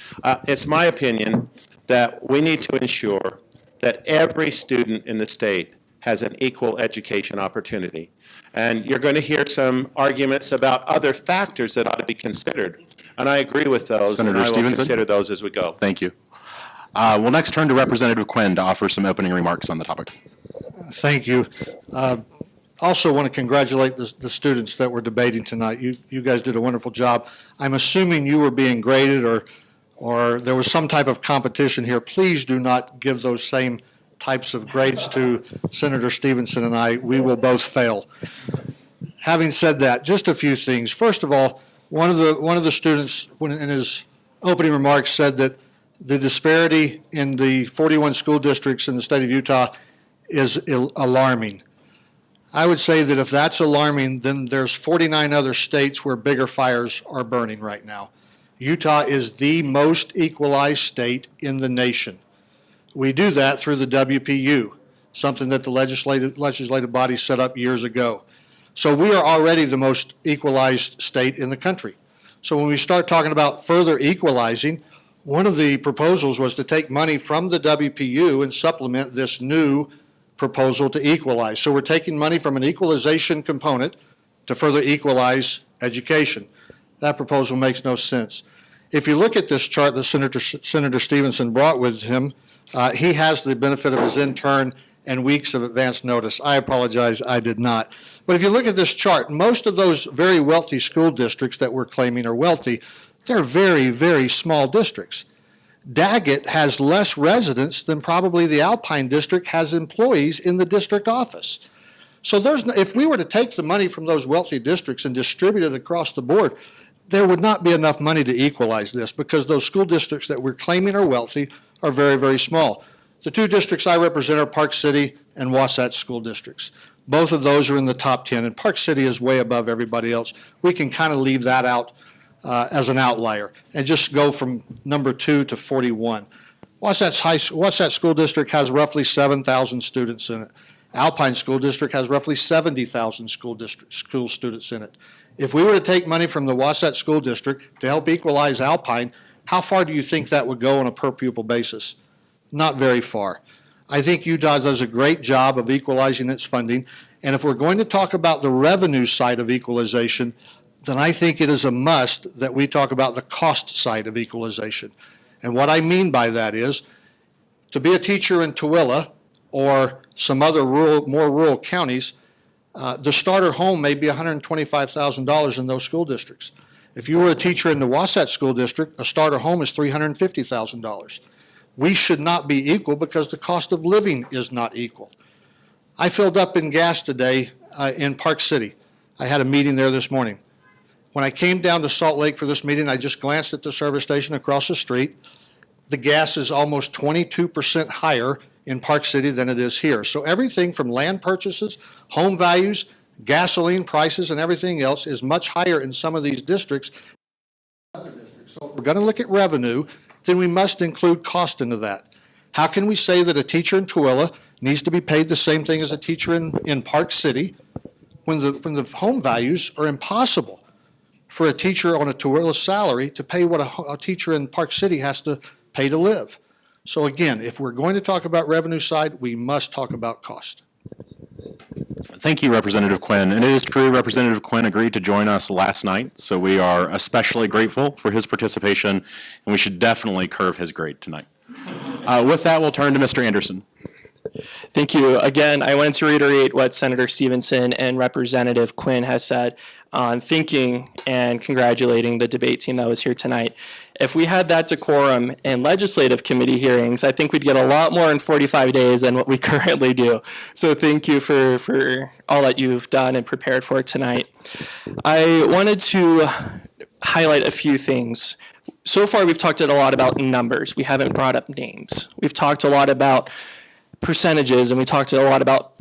It's my opinion that we need to ensure that every student in the state has an equal education opportunity. And you're going to hear some arguments about other factors that ought to be considered. And I agree with those, Senator and I will Stephenson? consider those as we go. Thank you. We'll next turn to Representative Quinn to offer some opening remarks on the topic. Thank you. Also want to congratulate the students that were debating tonight. You guys did a wonderful job. I'm assuming you were being graded or there was some type of competition here. Please do not give those same types of grades to Senator Stephenson and I. We will both fail. Having said that, just a few things. First of all, one of the students in his opening remarks said that the disparity in the 41 school districts in the state of Utah is alarming. I would say that if that's alarming, then there's 49 other states where bigger fires are burning right now. Utah is the most equalized state in the nation. We do that through the WPU, something that the legislative body set up years ago. So we are already the most equalized state in the country. So when we start talking about further equalizing, one of the proposals was to take money from the WPU and supplement this new proposal to equalize. So we're taking money from an equalization component to further equalize education. That proposal makes no sense. If you look at this chart that Senator Stephenson brought with him, he has the benefit of his intern and weeks of advance notice. I apologize, I did not. But if you look at this chart, most of those very wealthy school districts that we're claiming are wealthy, they're very, very small districts. Daggett has less residents than probably the Alpine District has employees in the district office. So if we were to take the money from those wealthy districts and distribute it across the board, there would not be enough money to equalize this, because those school districts that we're claiming are wealthy are very, very small. The two districts I represent are Park City and Wasatch school districts. Both of those are in the top 10, and Park City is way above everybody else. We can kind of leave that out as an outlier and just go from number 2 to 41. Wasatch School District has roughly 7,000 students in it. Alpine School District has roughly 70,000 school students in it. If we were to take money from the Wasatch School District to help equalize Alpine, how far do you think that would go on a per pupil basis? Not very far. I think Utah does a great job of equalizing its funding, and if we're going to talk about the revenue side of equalization, then I think it is a must that we talk about the cost side of equalization. And what I mean by that is, to be a teacher in Tooele or some other more rural counties, the starter home may be $125,000 in those school districts. If you were a teacher in the Wasatch School District, a starter home is $350,000. We should not be equal because the cost of living is not equal. I filled up in gas today in Park City. I had a meeting there this morning. When I came down to Salt Lake for this meeting, I just glanced at the service station across the street. The gas is almost 22% higher in Park City than it is here. So everything from land purchases, home values, gasoline prices, and everything else is much higher in some of these districts. So if we're going to look at revenue, then we must include cost into that. How can we say that a teacher in Tooele needs to be paid the same thing as a teacher in Park City when the home values are impossible for a teacher on a Tooele salary to pay what a teacher in Park City has to pay to live? So again, if we're going to talk about revenue side, we must talk about cost. Thank you, Representative Quinn. And it is true, Representative Quinn agreed to join us last night, so we are especially grateful for his participation, and we should definitely curve his grade tonight. With that, we'll turn to Mr. Anderson. Thank you. Again, I wanted to reiterate what Senator Stephenson and Representative Quinn has said on thanking and congratulating the debate team that was here tonight. If we had that decorum in legislative committee hearings, I think we'd get a lot more in 45 days than what we currently do. So thank you for all that you've done and prepared for tonight. I wanted to highlight a few things. So far, we've talked a lot about numbers. We haven't brought up names. We've talked a lot about percentages, and we talked a lot about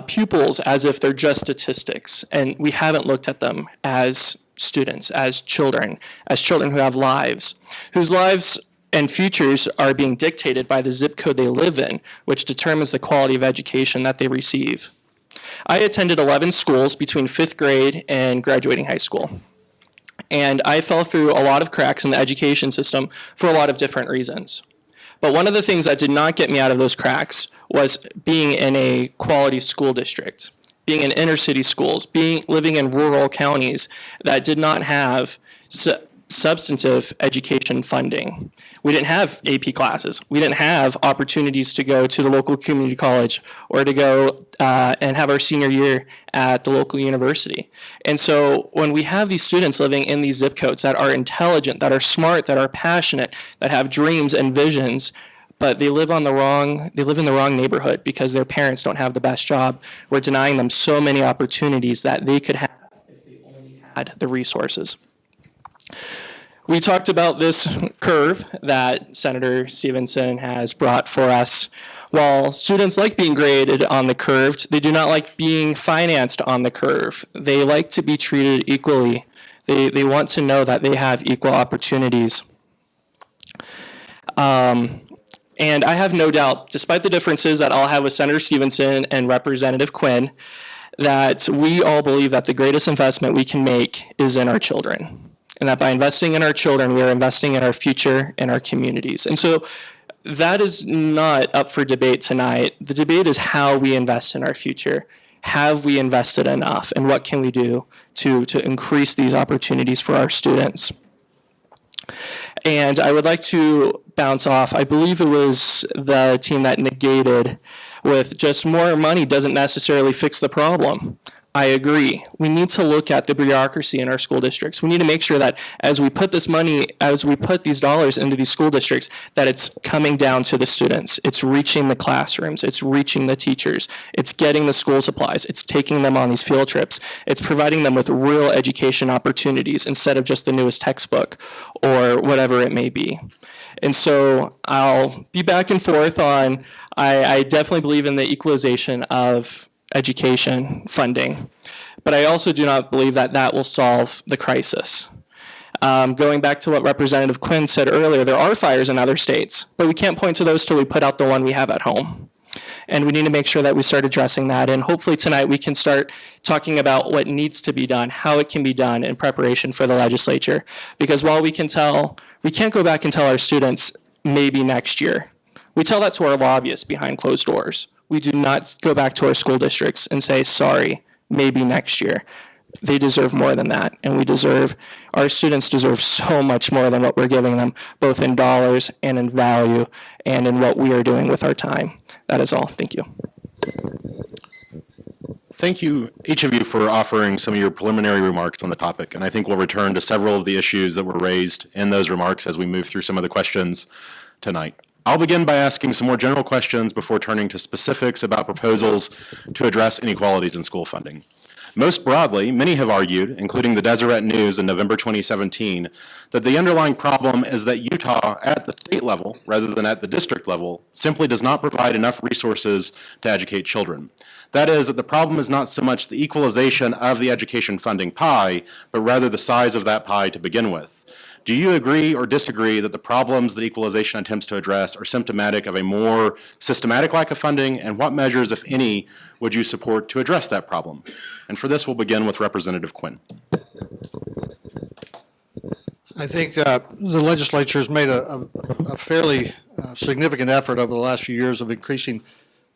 pupils as if they're just statistics, and we haven't looked at them as students, as children who have lives, whose lives and futures are being dictated by the zip code they live in, which determines the quality of education that they receive. I attended 11 schools between 5th grade and graduating high school, and I fell through a lot of cracks in the education system for a lot of different reasons. But one of the things that did not get me out of those cracks was being in a quality school district, being in inner city schools, living in rural counties that did not have substantive education funding. We didn't have AP classes. We didn't have opportunities to go to the local community college or to go and have our senior year at the local university. And so when we have these students living in these zip codes that are intelligent, that are smart, that are passionate, that have dreams and visions, but they live in the wrong neighborhood because their parents don't have the best job, we're denying them so many opportunities that they could have if they only had the resources. We talked about this curve that Senator Stephenson has brought for us. While students like being graded on the curve, they do not like being financed on the curve. They like to be treated equally. They want to know that they have equal opportunities. And I have no doubt, despite the differences that I'll have with Senator Stephenson and Representative Quinn, that we all believe that the greatest investment we can make is in our children. And that by investing in our children, we are investing in our future and our communities. And so that is not up for debate tonight. The debate is how we invest in our future. Have we invested enough? And what can we do to increase these opportunities for our students? And I would like to bounce off. I believe it was the team that negated with just more money doesn't necessarily fix the problem. I agree. We need to look at the bureaucracy in our school districts. We need to make sure that as we put this money, as we put these dollars into these school districts, that it's coming down to the students. It's reaching the classrooms. It's reaching the teachers. It's getting the school supplies. It's taking them on these field trips. It's providing them with real education opportunities instead of just the newest textbook or whatever it may be. And so I'll be back and forth on, I definitely believe in the equalization of education funding, but I also do not believe that that will solve the crisis. Going back to what Representative Quinn said earlier, there are fires in other states, but we can't point to those till we put out the one we have at home. And we need to make sure that we start addressing that. And hopefully tonight we can start talking about what needs to be done, how it can be done in preparation for the legislature. Because while we can't go back and tell our students maybe next year. We tell that to our lobbyists behind closed doors. We do not go back to our school districts and say, sorry, maybe next year. They deserve more than that, and our students deserve so much more than what we're giving them, both in dollars and in value and in what we are doing with our time. That is all. Thank you. Thank you, each of you, for offering some of your preliminary remarks on the topic, and I think we'll return to several of the issues that were raised in those remarks as we move through some of the questions tonight. I'll begin by asking some more general questions before turning to specifics about proposals to address inequalities in school funding. Most broadly, many have argued, including the Deseret News in November 2017, that the underlying problem is that Utah, at the state level, rather than at the district level, simply does not provide enough resources to educate children. That is, that the problem is not so much the equalization of the education funding pie, but rather the size of that pie to begin with. Do you agree or disagree that the problems that equalization attempts to address are symptomatic of a more systematic lack of funding, and what measures, if any, would you support to address that problem? And for this, we'll begin with Representative Quinn. I think the legislature has made a fairly significant effort over the last few years of increasing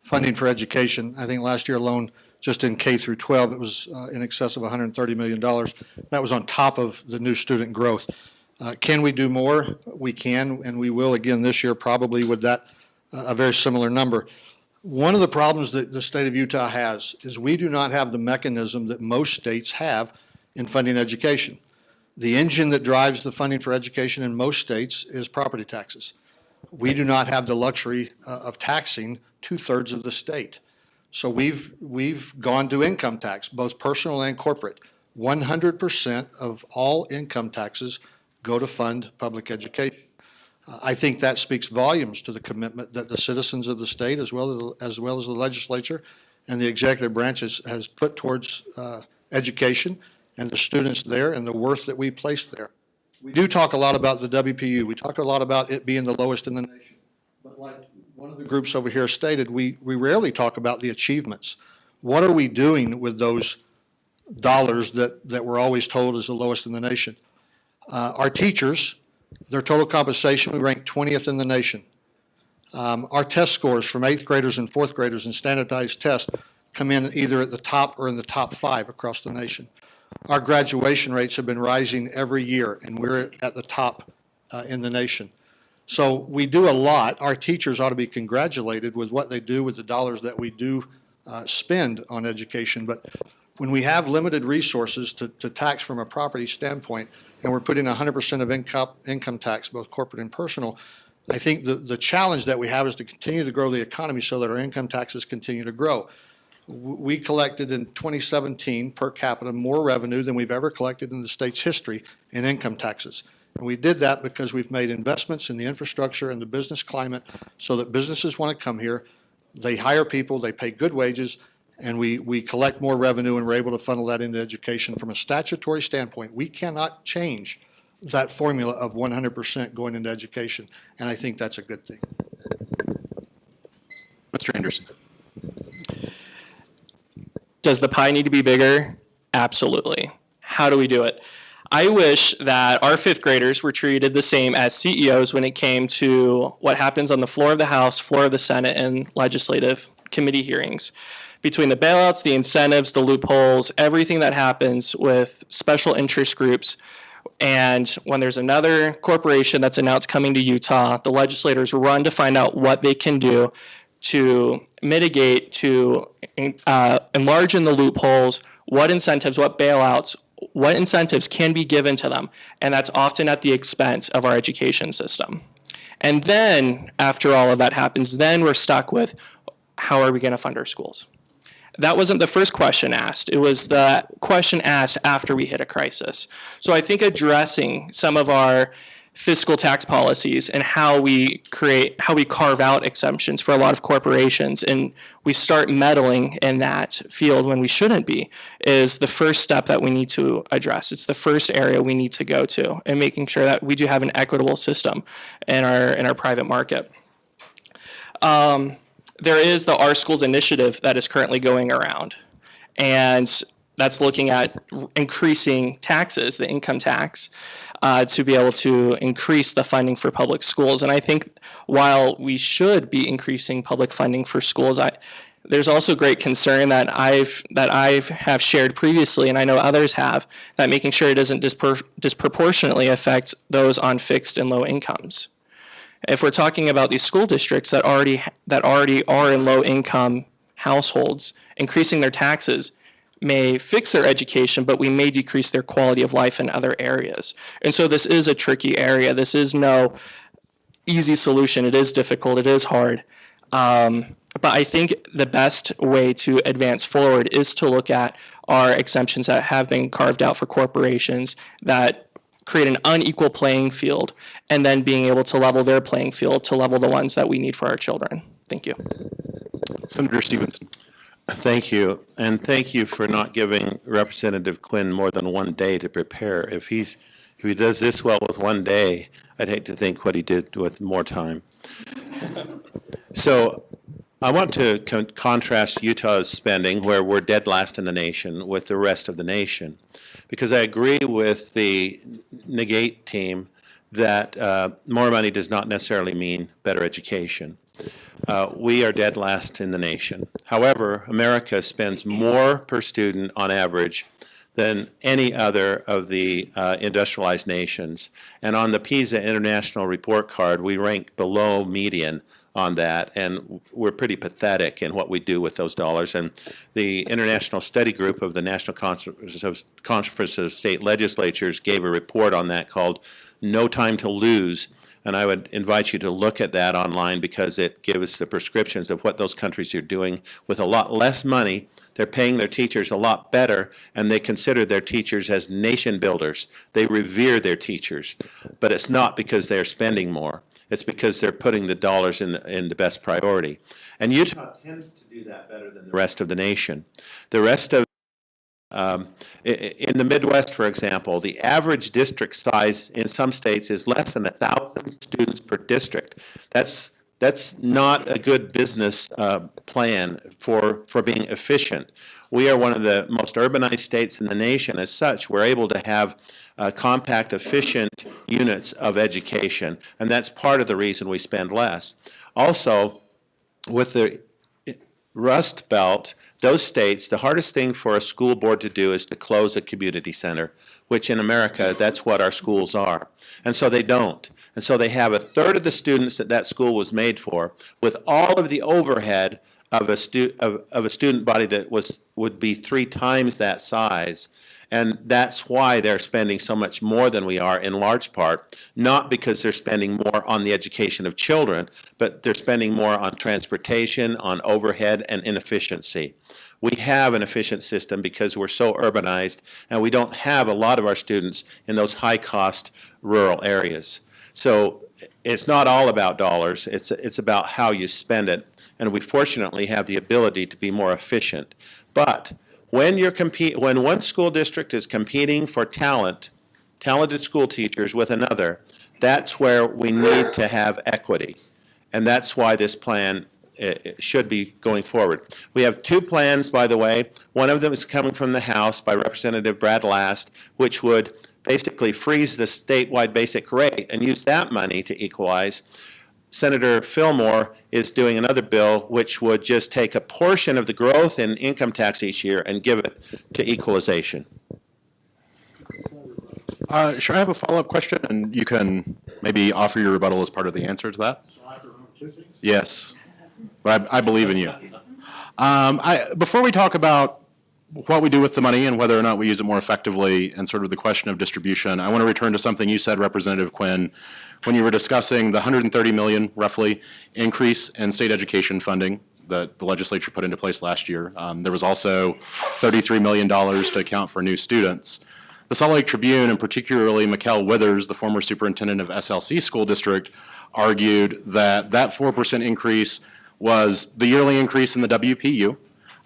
funding for education. I think last year alone, just in K through 12, it was in excess of $130 million. That was on top of the new student growth. Can we do more? We can, and we will again this year, probably with that a very similar number. One of the problems that the state of Utah has is we do not have the mechanism that most states have in funding education. The engine that drives the funding for education in most states is property taxes. We do not have the luxury of taxing 2/3 of the state. So we've gone to income tax, both personal and corporate. 100% of all income taxes go to fund public education. I think that speaks volumes to the commitment that the citizens of the state, as well as the legislature and the executive branch has put towards education and the students there and the worth that we place there. We do talk a lot about the WPU. We talk a lot about it being the lowest in the nation. But like one of the groups over here stated, we rarely talk about the achievements. What are we doing with those dollars that we're always told is the lowest in the nation? Our teachers, their total compensation, we rank 20th in the nation. Our test scores from 8th graders and 4th graders in standardized tests come in either at the top or in the top 5 across the nation. Our graduation rates have been rising every year, and we're at the top in the nation. So we do a lot. Our teachers ought to be congratulated with what they do with the dollars that we do spend on education. But when we have limited resources to tax from a property standpoint, and we're putting 100% of income tax, both corporate and personal, I think the challenge that we have is to continue to grow the economy so that our income taxes continue to grow. We collected in 2017 per capita more revenue than we've ever collected in the state's history in income taxes. And we did that because we've made investments in the infrastructure and the business climate so that businesses want to come here. They hire people, they pay good wages, and we collect more revenue, and we're able to funnel that into education. From a statutory standpoint, we cannot change that formula of 100% going into education, and I think that's a good thing. Mr. Anderson. Does the pie need to be bigger? Absolutely. How do we do it? I wish that our 5th graders were treated the same as CEOs when it came to what happens on the floor of the House, floor of the Senate, and legislative committee hearings. Between the bailouts, the incentives, the loopholes, everything that happens with special interest groups, and when there's another corporation that's announced coming to Utah, the legislators run to find out what they can do to mitigate, to enlarge in the loopholes, what incentives, what bailouts, what incentives can be given to them. And that's often at the expense of our education system. And then, after all of that happens, then we're stuck with, how are we going to fund our schools? That wasn't the first question asked. It was the question asked after we hit a crisis. So I think addressing some of our fiscal tax policies and how we carve out exemptions for a lot of corporations, and we start meddling in that field when we shouldn't be, is the first step that we need to address. It's the first area we need to go to, and making sure that we do have an equitable system in our private market. there is the Our Schools initiative that is currently going around. And that's looking at increasing taxes, the income tax, to be able to increase the funding for public schools. And I think while we should be increasing public funding for schools, there's also great concern that I have shared previously, and I know others have, that making sure it doesn't disproportionately affect those on fixed and low incomes. If we're talking about these school districts that already are in low income households, increasing their taxes may fix their education, but we may decrease their quality of life in other areas. And so this is a tricky area. This is no easy solution. It is difficult. It is hard. But I think the best way to advance forward is to look at our exemptions that have been carved out for corporations that create an unequal playing field, and then being able to level their playing field to level the ones that we need for our children. Thank you. Senator Stephenson. Thank you, and thank you for not giving Representative Quinn more than one day to prepare. If he does this well with one day, I'd hate to think what he did with more time. So I want to contrast Utah's spending, where we're dead last in the nation, with the rest of the nation, because I agree with the Negate team that more money does not necessarily mean better education. We are dead last in the nation. However, America spends more per student on average than any other of the industrialized nations. And on the PISA International Report Card, we rank below median on that, and we're pretty pathetic in what we do with those dollars. And the International Study Group of the National Conference of State Legislatures gave a report on that called No Time to Lose. And I would invite you to look at that online, because it gives the prescriptions of what those countries are doing with a lot less money. They're paying their teachers a lot better, and they consider their teachers as nation builders. They revere their teachers. But it's not because they're spending more. It's because they're putting the dollars in the best priority. And Utah tends to do that better than the rest of the nation. The rest of in the Midwest, for example, the average district size in some states is less than 1,000 students per district. That's not a good business plan for being efficient. We are one of the most urbanized states in the nation. As such, we're able to have compact, efficient units of education, and that's part of the reason we spend less. Also, with the Rust Belt, those states, the hardest thing for a school board to do is to close a community center, which in America, that's what our schools are. And so they don't. And so they have a third of the students that school was made for, with all of the overhead of a student body that would be 3 times that size. And that's why they're spending so much more than we are, in large part, not because they're spending more on the education of children, but they're spending more on transportation, on overhead, and inefficiency. We have an efficient system because we're so urbanized, and we don't have a lot of our students in those high-cost rural areas. So it's not all about dollars, it's about how you spend it, and we fortunately have the ability to be more efficient. But when one school district is competing for talented school teachers with another, that's where we need to have equity. And that's why this plan should be going forward. We have 2 plans, by the way. One of them is coming from the House by Representative Brad Last, which would basically freeze the statewide basic rate and use that money to equalize. Senator Fillmore is doing another bill which would just take a portion of the growth in income tax each year and give it to equalization. Should I have a follow-up question, and you can maybe offer your rebuttal as part of the answer to that? So I have to remember 2 things? Yes, but I believe in you. Before we talk about what we do with the money and whether or not we use it more effectively and sort of the question of distribution, I want to return to something you said, Representative Quinn, when you were discussing the $130 million, roughly, increase in state education funding that the legislature put into place last year. There was also $33 million to account for new students. The Salt Lake Tribune, and particularly Mikkel Withers, the former superintendent of SLC School District, argued that that 4% increase was the yearly increase in the WPU,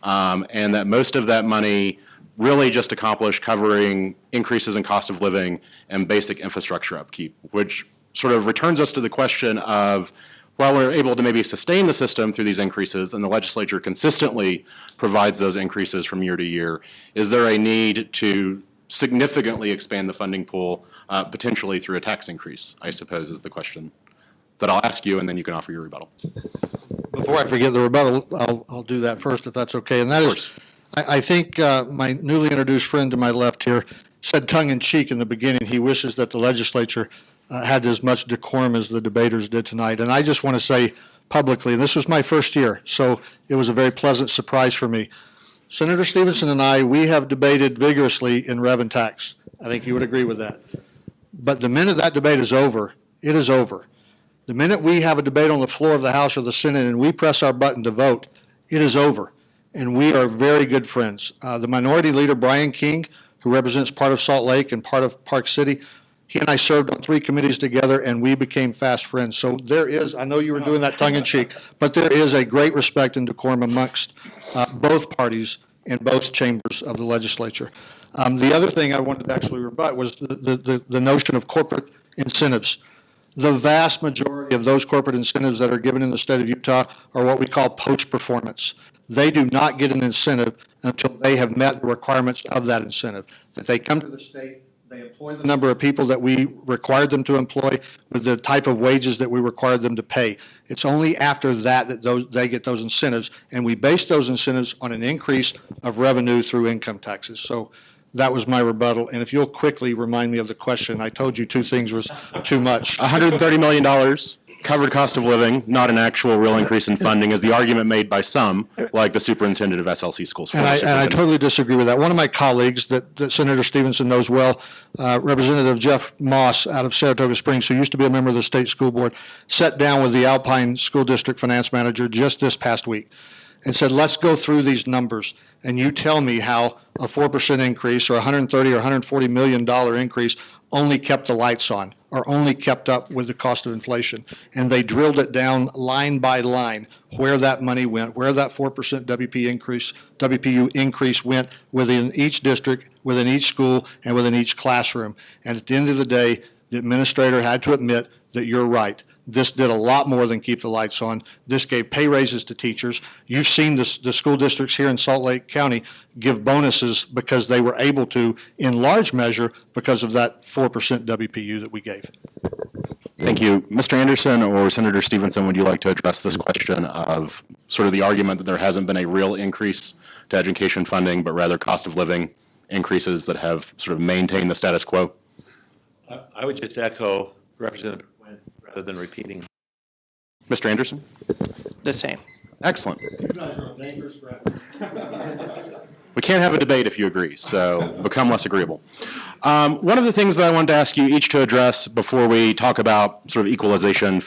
and that most of that money really just accomplished covering increases in cost of living and basic infrastructure upkeep, which sort of returns us to the question of while we're able to maybe sustain the system through these increases, and the legislature consistently provides those increases from year to year, is there a need to significantly expand the funding pool, potentially through a tax increase, I suppose, is the question that I'll ask you, and then you can offer your rebuttal. Before I forget the rebuttal, I'll do that first, if that's okay. And that is, I think my newly introduced friend to my left here said tongue-in-cheek in the beginning, he wishes that the legislature had as much decorum as the debaters did tonight. And I just want to say publicly, and this was my first year, so it was a very pleasant surprise for me. Senator Stephenson and I, we have debated vigorously in rev and tax. I think you would agree with that. But the minute that debate is over, it is over. The minute we have a debate on the floor of the House or the Senate and we press our button to vote, it is over. And we are very good friends. The minority leader, Brian King, who represents part of Salt Lake and part of Park City, he and I served on 3 committees together, and we became fast friends. So there is, I know you were doing that tongue-in-cheek, but there is a great respect and decorum amongst both parties in both chambers of the legislature. The other thing I wanted to actually rebut was the notion of corporate incentives. The vast majority of those corporate incentives that are given in the state of Utah are what we call post-performance. They do not get an incentive until they have met the requirements of that incentive, that they come to the state, they employ the number of people that we required them to employ with the type of wages that we required them to pay. It's only after that they get those incentives, and we base those incentives on an increase of revenue through income taxes. So that was my rebuttal. And if you'll quickly remind me of the question, I told you 2 things was too much. $130 million, covered cost of living, not an actual real increase in funding, is the argument made by some, like the superintendent of SLC schools. And I totally disagree with that. One of my colleagues that Senator Stephenson knows well, Representative Jeff Moss out of Saratoga Springs, who used to be a member of the state school board, sat down with the Alpine School District finance manager just this past week and said, let's go through these numbers, and you tell me how a 4% increase or $130 or $140 million increase only kept the lights on or only kept up with the cost of inflation. And they drilled it down line by line where that money went, where that 4% WPU increase went within each district, within each school, and within each classroom. And at the end of the day, the administrator had to admit that you're right. This did a lot more than keep the lights on. This gave pay raises to teachers. You've seen the school districts here in Salt Lake County give bonuses because they were able to, in large measure, because of that 4% WPU that we gave. Thank you. Mr. Anderson or Senator Stephenson, would you like to address this question of sort of the argument that there hasn't been a real increase to education funding, but rather cost of living increases that have sort of maintained the status quo? I would just echo Representative Quinn rather than repeating. Mr. Anderson? The same. Excellent. You guys are a dangerous crowd. We can't have a debate if you agree, so become less agreeable. One of the things that I wanted to ask you each to address before we talk about sort of equalization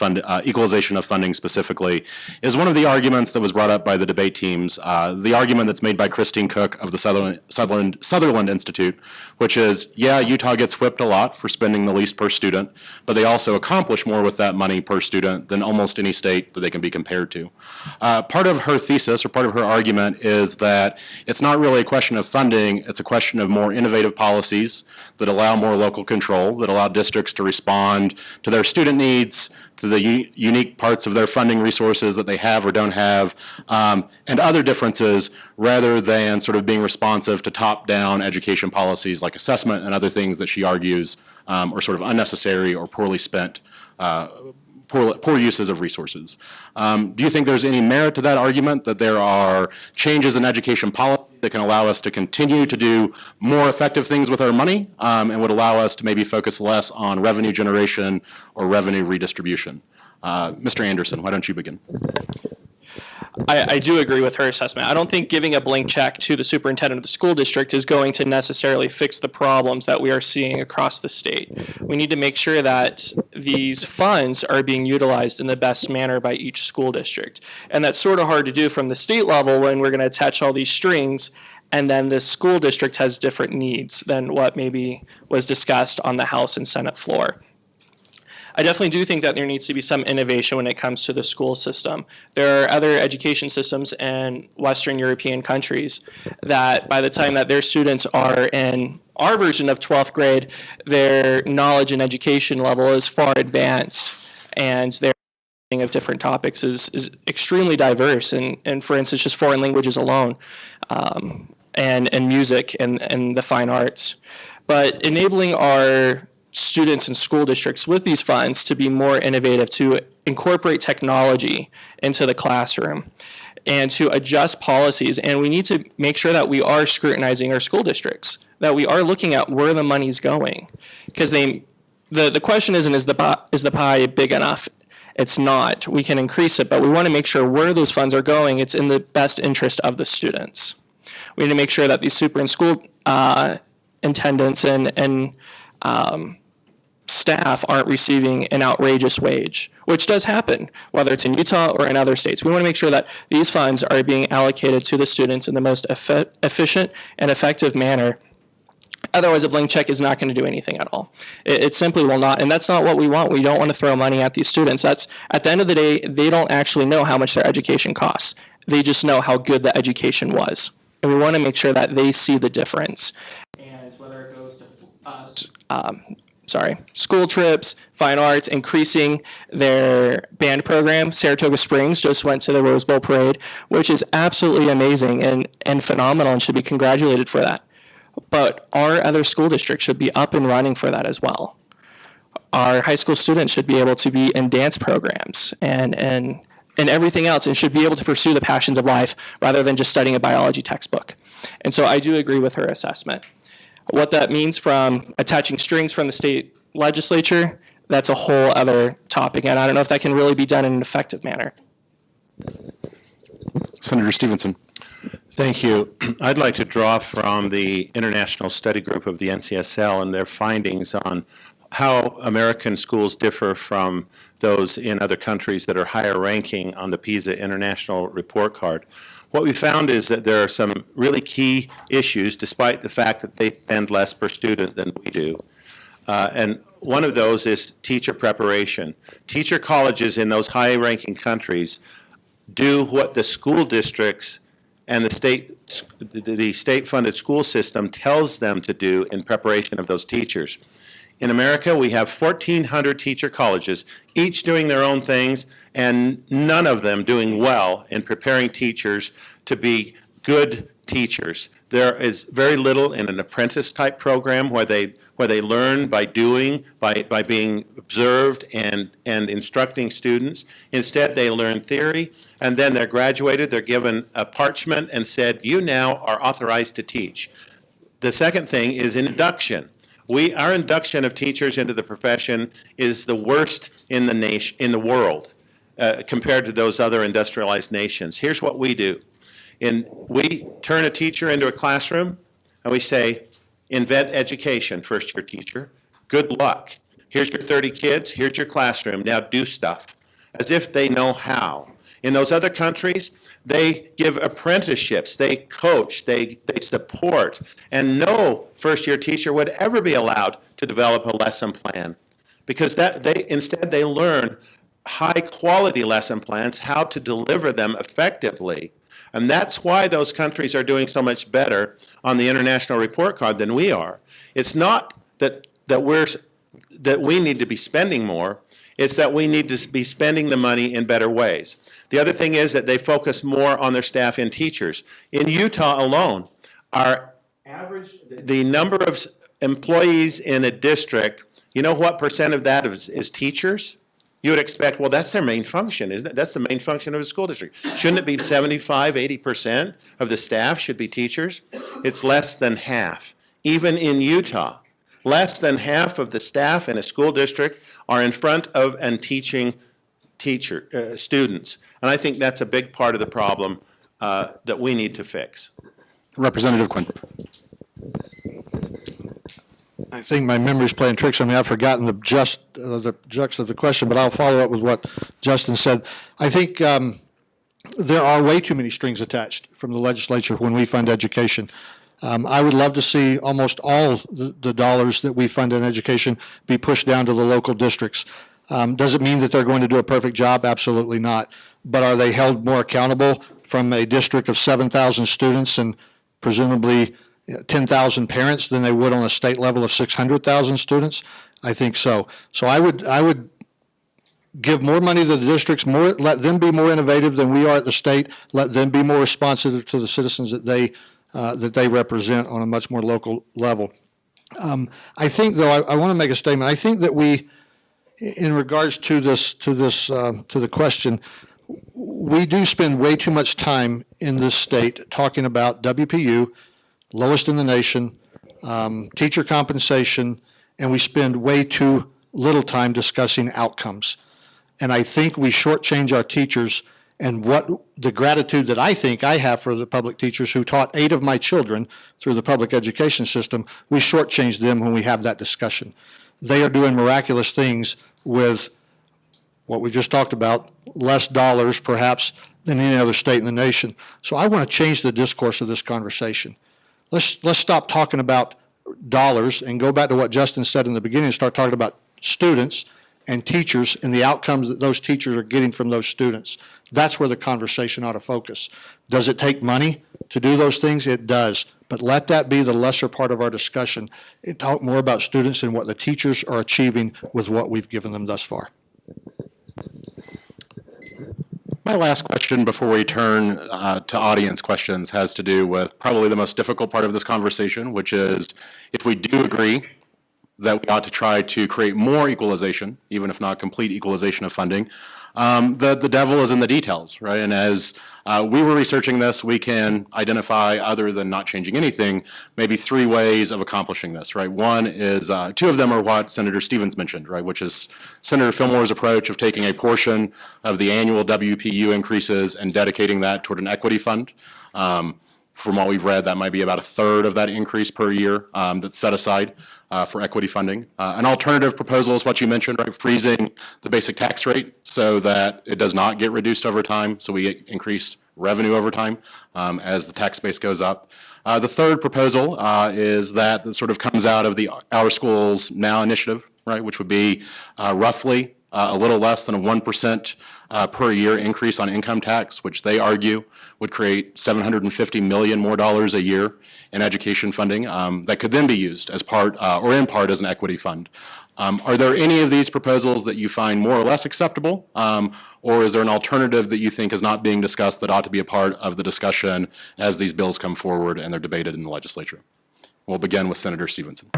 of funding specifically is one of the arguments that was brought up by the debate teams, the argument that's made by Christine Cook of the Sutherland Institute, which is, yeah, Utah gets whipped a lot for spending the least per student, but they also accomplish more with that money per student than almost any state that they can be compared to. Part of her thesis or part of her argument is that it's not really a question of funding, it's a question of more innovative policies that allow more local control, that allow districts to respond to their student needs, to the unique parts of their funding resources that they have or don't have, and other differences rather than sort of being responsive to top-down education policies like assessment and other things that she argues are sort of unnecessary or poorly spent, poor uses of resources. Do you think there's any merit to that argument, that there are changes in education policy that can allow us to continue to do more effective things with our money and would allow us to maybe focus less on revenue generation or revenue redistribution? Mr. Anderson, why don't you begin? I do agree with her assessment. I don't think giving a blank check to the superintendent of the school district is going to necessarily fix the problems that we are seeing across the state. We need to make sure that these funds are being utilized in the best manner by each school district. And that's sort of hard to do from the state level when we're going to attach all these strings and then the school district has different needs than what maybe was discussed on the House and Senate floor. I definitely do think that there needs to be some innovation when it comes to the school system. There are other education systems in Western European countries that by the time that their students are in our version of 12th grade, their knowledge and education level is far advanced and they're of different topics is extremely diverse. And for instance, just foreign languages alone, and music and the fine arts. But enabling our students and school districts with these funds to be more innovative, to incorporate technology into the classroom, and to adjust policies. And we need to make sure that we are scrutinizing our school districts, that we are looking at where the money's going. Because the question isn't, is the pie big enough? It's not. We can increase it, but we want to make sure where those funds are going, it's in the best interest of the students. We need to make sure that these super and school attendants and staff aren't receiving an outrageous wage, which does happen, whether it's in Utah or in other states. We want to make sure that these funds are being allocated to the students in the most efficient and effective manner. Otherwise, a blank check is not going to do anything at all. It simply will not, and that's not what we want. We don't want to throw money at these students. That's, at the end of the day, they don't actually know how much their education costs. They just know how good the education was. And we want to make sure that they see the difference. And whether it goes to school trips, fine arts, increasing their band program. Saratoga Springs just went to the Rose Bowl Parade, which is absolutely amazing and phenomenal, and should be congratulated for that. But our other school districts should be up and running for that as well. Our high school students should be able to be in dance programs and everything else, and should be able to pursue the passions of life rather than just studying a biology textbook. And so I do agree with her assessment. What that means from attaching strings from the state legislature, that's a whole other topic, and I don't know if that can really be done in an effective manner. Senator Stephenson. Thank you. I'd like to draw from the International Study Group of the NCSL and their findings on how American schools differ from those in other countries that are higher ranking on the PISA International Report Card. What we found is that there are some really key issues, despite the fact that they spend less per student than we do. And one of those is teacher preparation. Teacher colleges in those high-ranking countries do what the school districts and the state-funded school system tells them to do in preparation of those teachers. In America, we have 1,400 teacher colleges, each doing their own things, and none of them doing well in preparing teachers to be good teachers. There is very little in an apprentice-type program where they learn by doing, by being observed and instructing students. Instead, they learn theory, and then they're graduated, they're given a parchment and said, you now are authorized to teach. The second thing is induction. Our induction of teachers into the profession is the worst in the world compared to those other industrialized nations. Here's what we do. We turn a teacher into a classroom, and we say, invent education, first-year teacher. Good luck. Here's your 30 kids. Here's your classroom. Now do stuff, as if they know how. In those other countries, they give apprenticeships, they coach, they support, and no first-year teacher would ever be allowed to develop a lesson plan, because instead they learn high-quality lesson plans, how to deliver them effectively. And that's why those countries are doing so much better on the international report card than we are. It's not that we need to be spending more, it's that we need to be spending the money in better ways. The other thing is that they focus more on their staff and teachers. In Utah alone, the number of employees in a district, you know what percent of that is teachers? You would expect, well, that's their main function, isn't it? That's the main function of a school district. Shouldn't it be 75, 80% of the staff should be teachers? It's less than half. Even in Utah, less than half of the staff in a school district are in front of and teaching students. And I think that's a big part of the problem that we need to fix. Representative Quinn. I think my memory's playing tricks on me. I've forgotten the gist of the question, but I'll follow up with what Justin said. I think there are way too many strings attached from the legislature when we fund education. I would love to see almost all the dollars that we fund in education be pushed down to the local districts. Does it mean that they're going to do a perfect job? Absolutely not. But are they held more accountable from a district of 7,000 students and presumably 10,000 parents than they would on a state level of 600,000 students? I think so. So I would give more money to the districts, let them be more innovative than we are at the state, let them be more responsive to the citizens that they represent on a much more local level. I think, though, I want to make a statement. I think that we, in regards to the question, we do spend way too much time in this state talking about WPU, lowest in the nation, teacher compensation, and we spend way too little time discussing outcomes. And I think we shortchange our teachers, and what the gratitude that I think I have for the public teachers who taught 8 of my children through the public education system, we shortchange them when we have that discussion. They are doing miraculous things with what we just talked about, less dollars perhaps than any other state in the nation. So I want to change the discourse of this conversation. Let's stop talking about dollars and go back to what Justin said in the beginning and start talking about students and teachers and the outcomes that those teachers are getting from those students. That's where the conversation ought to focus. Does it take money to do those things? It does. But let that be the lesser part of our discussion and talk more about students and what the teachers are achieving with what we've given them thus far. My last question before we turn to audience questions has to do with probably the most difficult part of this conversation, which is if we do agree that we ought to try to create more equalization, even if not complete equalization of funding, the devil is in the details, right? And as we were researching this, we can identify, other than not changing anything, maybe 3 ways of accomplishing this, right? One is, 2 of them are what Senator Stevens mentioned, right? Which is Senator Fillmore's approach of taking a portion of the annual WPU increases and dedicating that toward an equity fund. From what we've read, that might be about 1/3 of that increase per year that's set aside for equity funding. An alternative proposal is what you mentioned, right? Freezing the basic tax rate so that it does not get reduced over time, so we increase revenue over time as the tax base goes up. The third proposal is that sort of comes out of the Our Schools Now initiative, right? Which would be roughly a little less than a 1% per year increase on income tax, which they argue would create $750 million more a year in education funding that could then be used as part or in part as an equity fund. Are there any of these proposals that you find more or less acceptable, or is there an alternative that you think is not being discussed that ought to be a part of the discussion as these bills come forward and they're debated in the legislature? We'll begin with Senator Stephenson.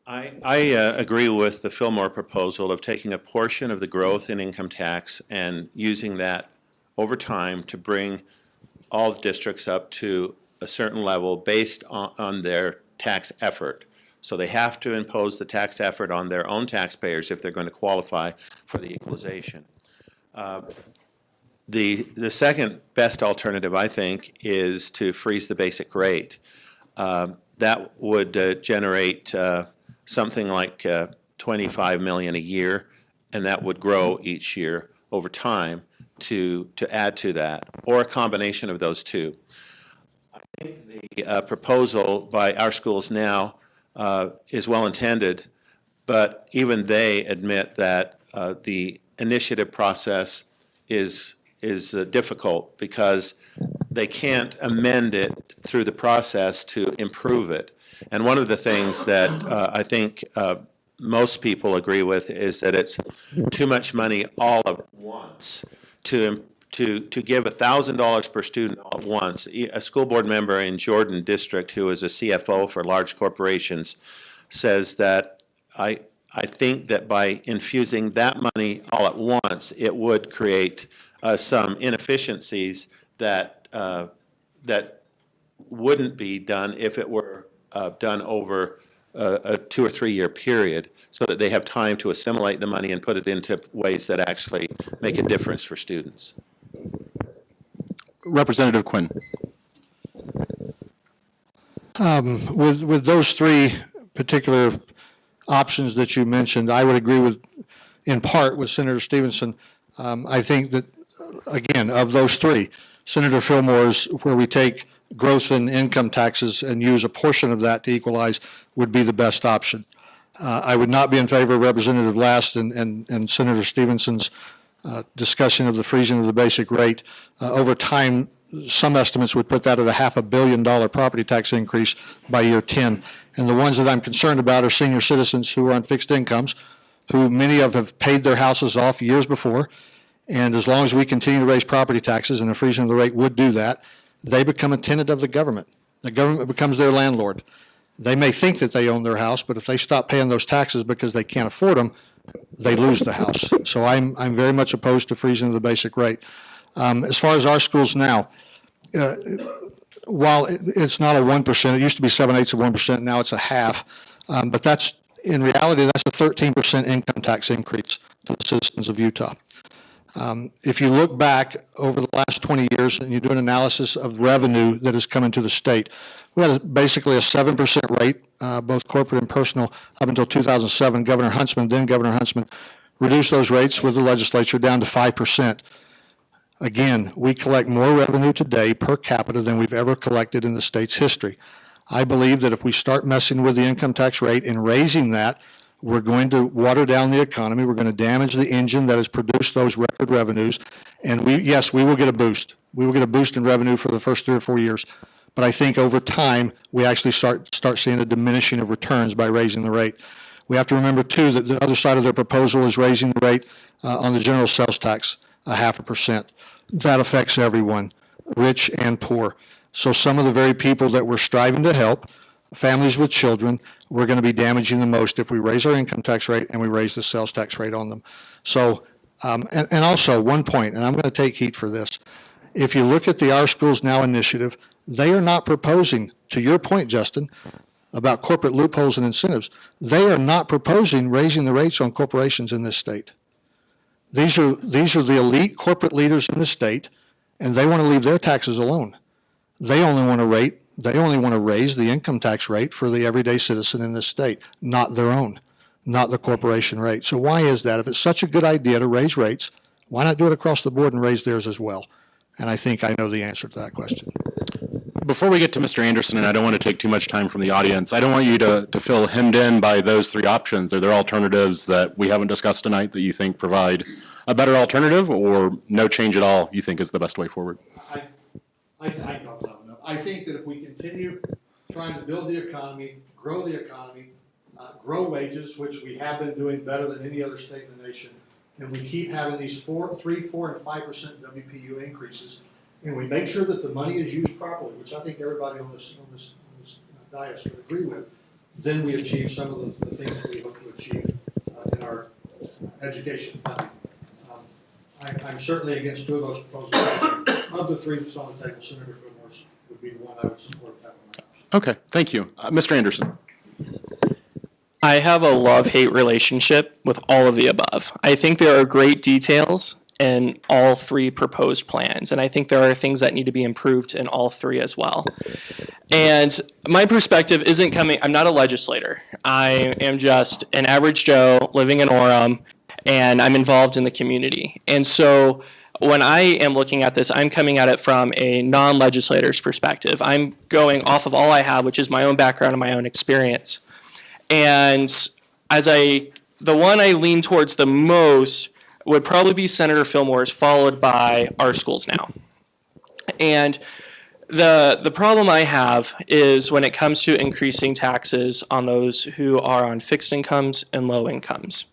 I agree with the Fillmore proposal of taking a portion of the growth in income tax and using that over time to bring all the districts up to a certain level based on their tax effort. So they have to impose the tax effort on their own taxpayers if they're going to qualify for the equalization. The second best alternative, I think, is to freeze the basic rate. That would generate something like $25 million a year, and that would grow each year over time to add to that, or a combination of those two. I think the proposal by Our Schools Now is well intended, but even they admit that the initiative process is difficult because they can't amend it through the process to improve it. And one of the things that I think most people agree with is that it's too much money all at once to give $1,000 per student all at once. A school board member in Jordan District who is a CFO for large corporations says that I think that by infusing that money all at once, it would create some inefficiencies that wouldn't be done if it were done over a 2 or 3 year period, so that they have time to assimilate the money and put it into ways that actually make a difference for students. Representative Quinn. With those 3 particular options that you mentioned, I would agree in part with Senator Stephenson. I think that, again, of those 3, Senator Fillmore's, where we take growth in income taxes and use a portion of that to equalize, would be the best option. I would not be in favor of Representative Last and Senator Stephenson's discussion of the freezing of the basic rate. Over time, some estimates would put that at a $500 million property tax increase by year 10. And the ones that I'm concerned about are senior citizens who are on fixed incomes, who many of have paid their houses off years before. And as long as we continue to raise property taxes, and a freezing of the rate would do that, they become a tenant of the government. The government becomes their landlord. They may think that they own their house, but if they stop paying those taxes because they can't afford them, they lose the house. So I'm very much opposed to freezing of the basic rate. As far as our schools now, while it's not a 1%, it used to be 7/8 of 1%, now it's a half. But that's, in reality, that's a 13% income tax increase to the citizens of Utah. If you look back over the last 20 years and you do an analysis of revenue that has come into the state, we had basically a 7% rate, both corporate and personal, up until 2007. Governor Huntsman reduced those rates with the legislature down to 5%. Again, we collect more revenue today per capita than we've ever collected in the state's history. I believe that if we start messing with the income tax rate and raising that, we're going to water down the economy. We're going to damage the engine that has produced those record revenues. And we will get a boost. We will get a boost in revenue for the first 3 or 4 years. But I think over time, we actually start seeing a diminishing of returns by raising the rate. We have to remember, too, that the other side of their proposal is raising the rate on the general sales tax, 0.5%. That affects everyone, rich and poor. So some of the very people that we're striving to help, families with children, we're going to be damaging the most if we raise our income tax rate and we raise the sales tax rate on them. So, and also one point, and I'm going to take heat for this. If you look at the Our Schools Now initiative, they are not proposing, to your point, Justin, about corporate loopholes and incentives, they are not proposing raising the rates on corporations in this state. These are the elite corporate leaders in the state, and they want to leave their taxes alone. They only want to raise the income tax rate for the everyday citizen in this state, not their own, not the corporation rate. So why is that? If it's such a good idea to raise rates, why not do it across the board and raise theirs as well? And I think I know the answer to that question. Before we get to Mr. Anderson, and I don't want to take too much time from the audience, I don't want you to feel hemmed in by those 3 options. Are there alternatives that we haven't discussed tonight that you think provide a better alternative, or no change at all you think is the best way forward? I think that if we continue trying to build the economy, grow wages, which we have been doing better than any other state in the nation, and we keep having these 3%, 4%, and 5% WPU increases, and we make sure that the money is used properly, which I think everybody on this dais would agree with, then we achieve some of the things that we hope to achieve in our education funding. I'm certainly against 2 of those proposals. Of the 3 that's on the table, Senator Fillmore's would be the one I would support if that were my option. Okay, thank you. Mr. Anderson. I have a love-hate relationship with all of the above. I think there are great details in all 3 proposed plans, and I think there are things that need to be improved in all 3 as well. And my perspective isn't coming, I'm not a legislator. I am just an average Joe living in Orem, and I'm involved in the community. And so when I am looking at this, I'm coming at it from a non-legislator's perspective. I'm going off of all I have, which is my own background and my own experience. And the one I lean towards the most would probably be Senator Fillmore's, followed by Our Schools Now. And the problem I have is when it comes to increasing taxes on those who are on fixed incomes and low incomes.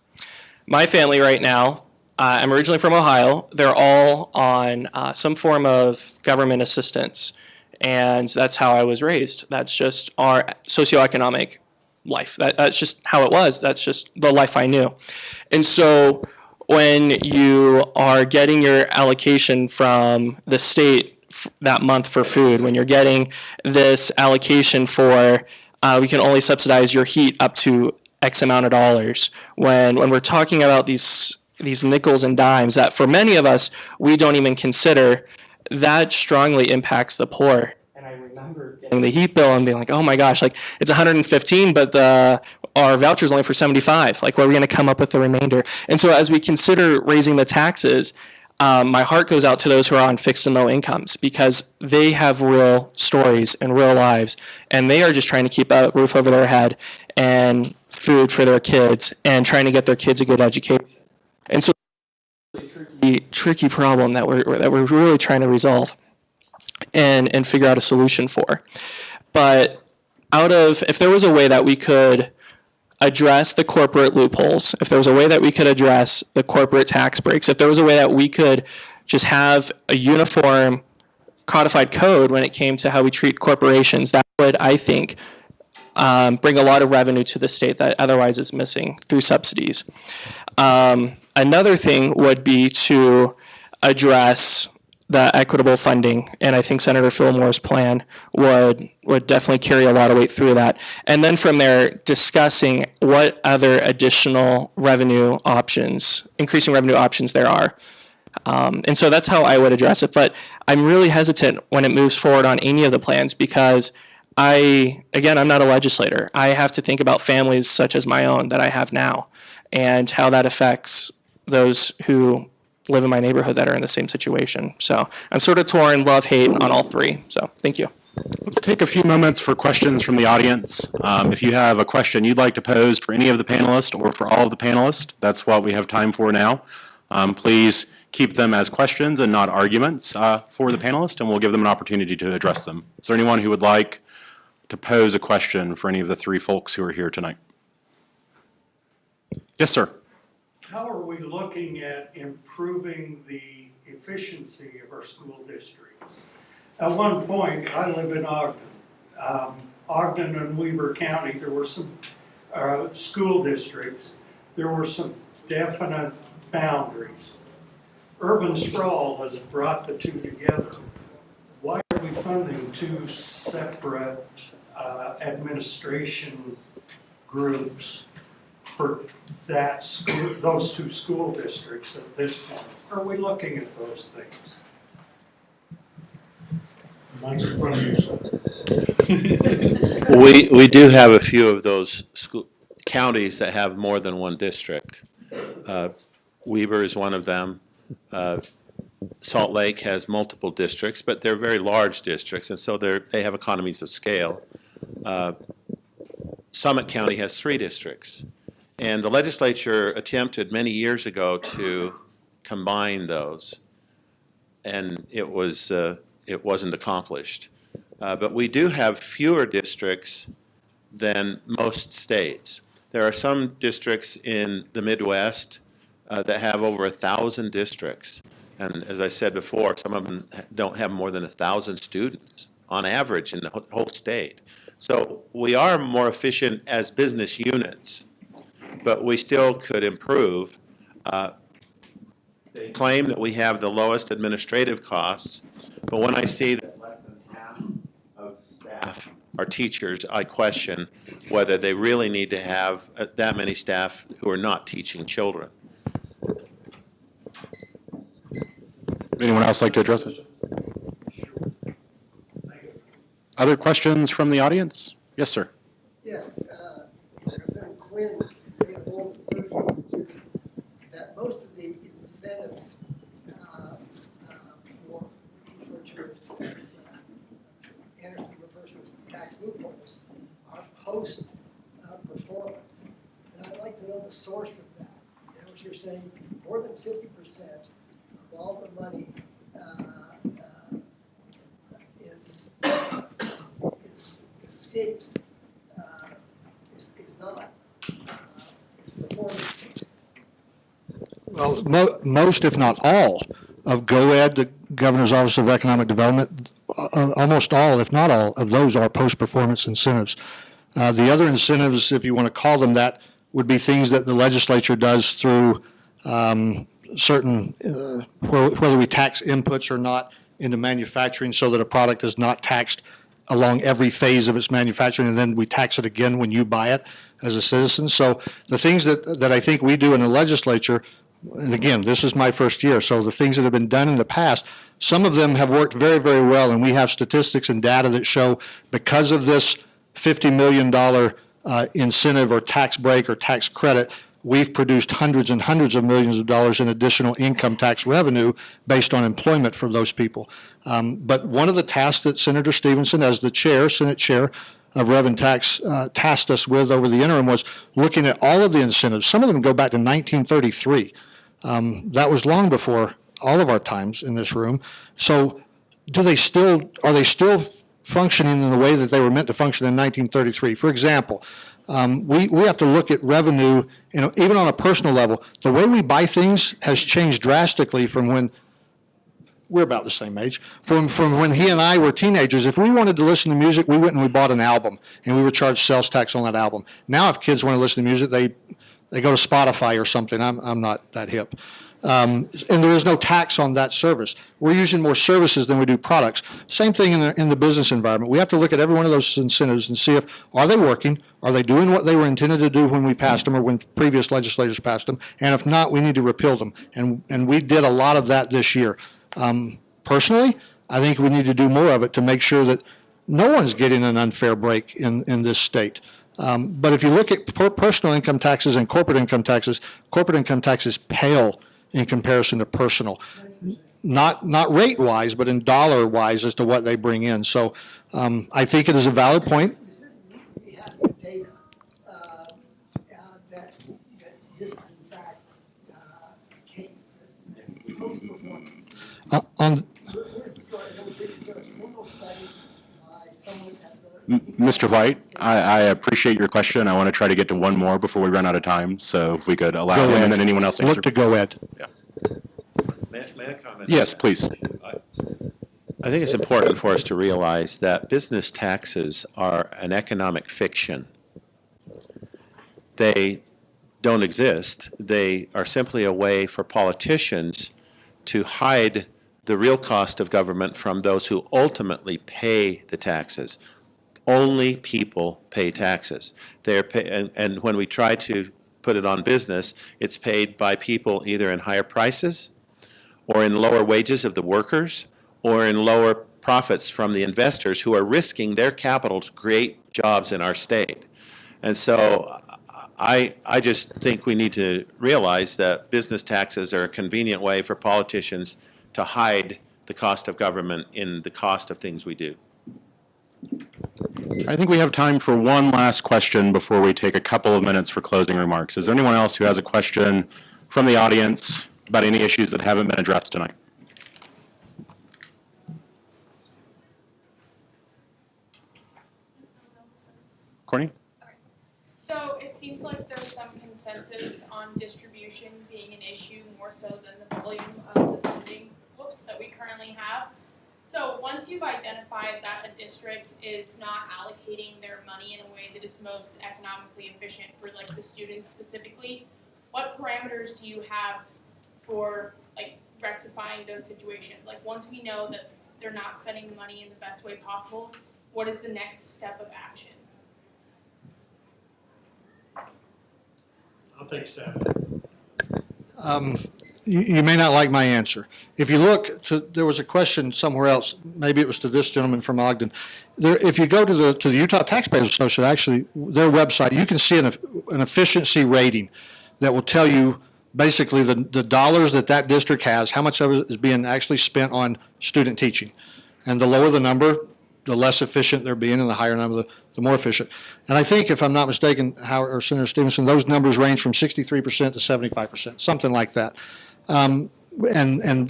My family right now, I'm originally from Ohio, they're all on some form of government assistance. And that's how I was raised. That's just our socioeconomic life. That's just how it was. That's just the life I knew. And so when you are getting your allocation from the state that month for food, when you're getting this allocation for, we can only subsidize your heat up to X amount of dollars, when we're talking about these nickels and dimes that for many of us, we don't even consider, that strongly impacts the poor. And I remember getting the heat bill and being like, oh my gosh, like it's 115, but our voucher's only for 75. Like, where are we going to come up with the remainder? And so as we consider raising the taxes, my heart goes out to those who are on fixed and low incomes, because they have real stories and real lives, and they are just trying to keep a roof over their head and food for their kids and trying to get their kids a good education. And so it's a tricky problem that we're really trying to resolve. and figure out a solution for. But if there was a way that we could address the corporate loopholes, if there was a way that we could address the corporate tax breaks, if there was a way that we could just have a uniform codified code when it came to how we treat corporations, that would, I think, bring a lot of revenue to the state that otherwise is missing through subsidies. Another thing would be to address the equitable funding, and I think Senator Fillmore's plan would definitely carry a lot of weight through that. And then from there, discussing what other additional revenue options, increasing revenue options there are. And so that's how I would address it. But I'm really hesitant when it moves forward on any of the plans because I'm not a legislator. I have to think about families such as my own that I have now and how that affects those who live in my neighborhood that are in the same situation. So I'm sort of torn, love, hate on all three. So thank you. Let's take a few moments for questions from the audience. If you have a question you'd like to pose for any of the panelists or for all of the panelists, that's what we have time for now. Please keep them as questions and not arguments for the panelists, and we'll give them an opportunity to address them. Is there anyone who would like to pose a question for any of the three folks who are here tonight? Yes, sir. How are we looking at improving the efficiency of our school districts? At one point, I live in Ogden. Ogden and Weber County, there were some school districts. There were some definite boundaries. Urban sprawl has brought the two together. Why are we funding two separate administration groups for that school, those two school districts at this point? Are we looking at those things? Nice We do have a few of those counties that have more than one district. Weber is one of them. Salt Lake has multiple districts, but they're very large districts, and so they have economies of scale. Summit County has 3 districts, and the legislature attempted many years ago to combine those, and it wasn't accomplished. But we do have fewer districts than most states. There are some districts in the Midwest that have over 1,000 districts. And as I said before, some of them don't have more than 1,000 students on average in the whole state. So we are more efficient as business units, but we still could improve. They claim that we have the lowest administrative costs, but when I see that less than half of staff are teachers, I question whether they really need to have that many staff who are not teaching children. Anyone else like to address it? Other questions from the audience? Yes, sir. Yes, Representative Quinn made a bold assertion, which is that most of the incentives for Anderson refers to as tax loopholes are post performance, and I'd like to know the source of that. You know, what you're saying, more than 50% of all the money escapes is performance based. Well, most, if not all, of GOED, the Governor's Office of Economic Development, almost all, if not all, of those are post-performance incentives. The other incentives, if you want to call them that, would be things that the legislature does through certain, whether we tax inputs or not into manufacturing so that a product is not taxed along every phase of its manufacturing, and then we tax it again when you buy it as a citizen. So the things that I think we do in the legislature, and again, this is my first year, so the things that have been done in the past, some of them have worked very, very well, and we have statistics and data that show because of this $50 million incentive or tax break or tax credit, we've produced hundreds and hundreds of millions of dollars in additional income tax revenue based on employment for those people. But one of the tasks that Senator Stephenson, as the chair, Senate chair of Rev and Tax, tasked us with over the interim was looking at all of the incentives. Some of them go back to 1933. That was long before all of our times in this room. So are they still functioning in the way that they were meant to function in 1933? For example, we have to look at revenue, even on a personal level. The way we buy things has changed drastically from when we're about the same age, from when he and I were teenagers. If we wanted to listen to music, we went and we bought an album, and we were charged sales tax on that album. Now, if kids want to listen to music, they go to Spotify or something. I'm not that hip. And there is no tax on that service. We're using more services than we do products. Same thing in the business environment. We have to look at every one of those incentives and see are they working? Are they doing what they were intended to do when we passed them or when previous legislators passed them? And if not, we need to repeal them. And we did a lot of that this year. Personally, I think we need to do more of it to make sure that no one's getting an unfair break in this state. But if you look at personal income taxes and corporate income taxes pale in comparison to personal. Not rate-wise, but in dollar-wise as to what they bring in. So I think it is a valid point. You said we have data that this is in fact the case, that post-performance. Where's the story? Is there a single study by someone at the... Mr. White, I appreciate your question. I want to try to get to one more before we run out of time. So if we could allow him and then anyone else to answer. Look to go, Ed. Yeah. May I comment? Yes, please. I think it's important for us to realize that business taxes are an economic fiction. They don't exist. They are simply a way for politicians to hide the real cost of government from those who ultimately pay the taxes. Only people pay taxes. And when we try to put it on business, it's paid by people either in higher prices or in lower wages of the workers or in lower profits from the investors who are risking their capital to create jobs in our state. And so I just think we need to realize that business taxes are a convenient way for politicians to hide the cost of government in the cost of things we do. I think we have time for one last question before we take a couple of minutes for closing remarks. Is there anyone else who has a question from the audience about any issues that haven't been addressed tonight? Courtney? So it seems like there's some consensus on distribution being an issue more so than the volume of the funding that we currently have. So once you've identified that a district is not allocating their money in a way that is most economically efficient for like the students specifically, what parameters do you have for like rectifying those situations? Like once we know that they're not spending the money in the best way possible, what is the next step of action? I'll take a stab. You may not like my answer. If you look, there was a question somewhere else, maybe it was to this gentleman from Ogden. If you go to the Utah Taxpayers Association, actually, their website, you can see an efficiency rating that will tell you basically the dollars that district has, how much of it is being actually spent on student teaching. And the lower the number, the less efficient they're being, and the higher number, the more efficient. And I think, if I'm not mistaken, Howard or Senator Stephenson, those numbers range from 63% to 75%, something like that. And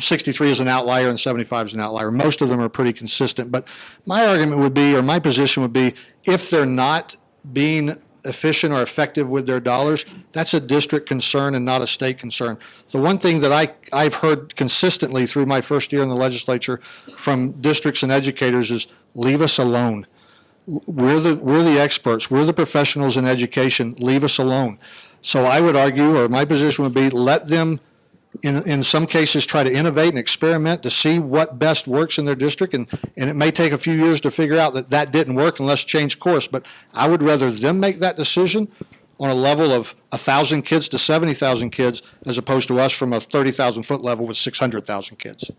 63 is an outlier and 75 is an outlier. Most of them are pretty consistent. But my argument would be, or my position would be, if they're not being efficient or effective with their dollars, that's a district concern and not a state concern. The one thing that I've heard consistently through my first year in the legislature from districts and educators is, leave us alone. We're the experts. We're the professionals in education. Leave us alone. So I would argue, or my position would be, let them, in some cases, try to innovate and experiment to see what best works in their district. And it may take a few years to figure out that didn't work, and let's change course. But I would rather them make that decision on a level of 1,000 kids to 70,000 kids, as opposed to us from a 30,000 foot level with 600,000 kids.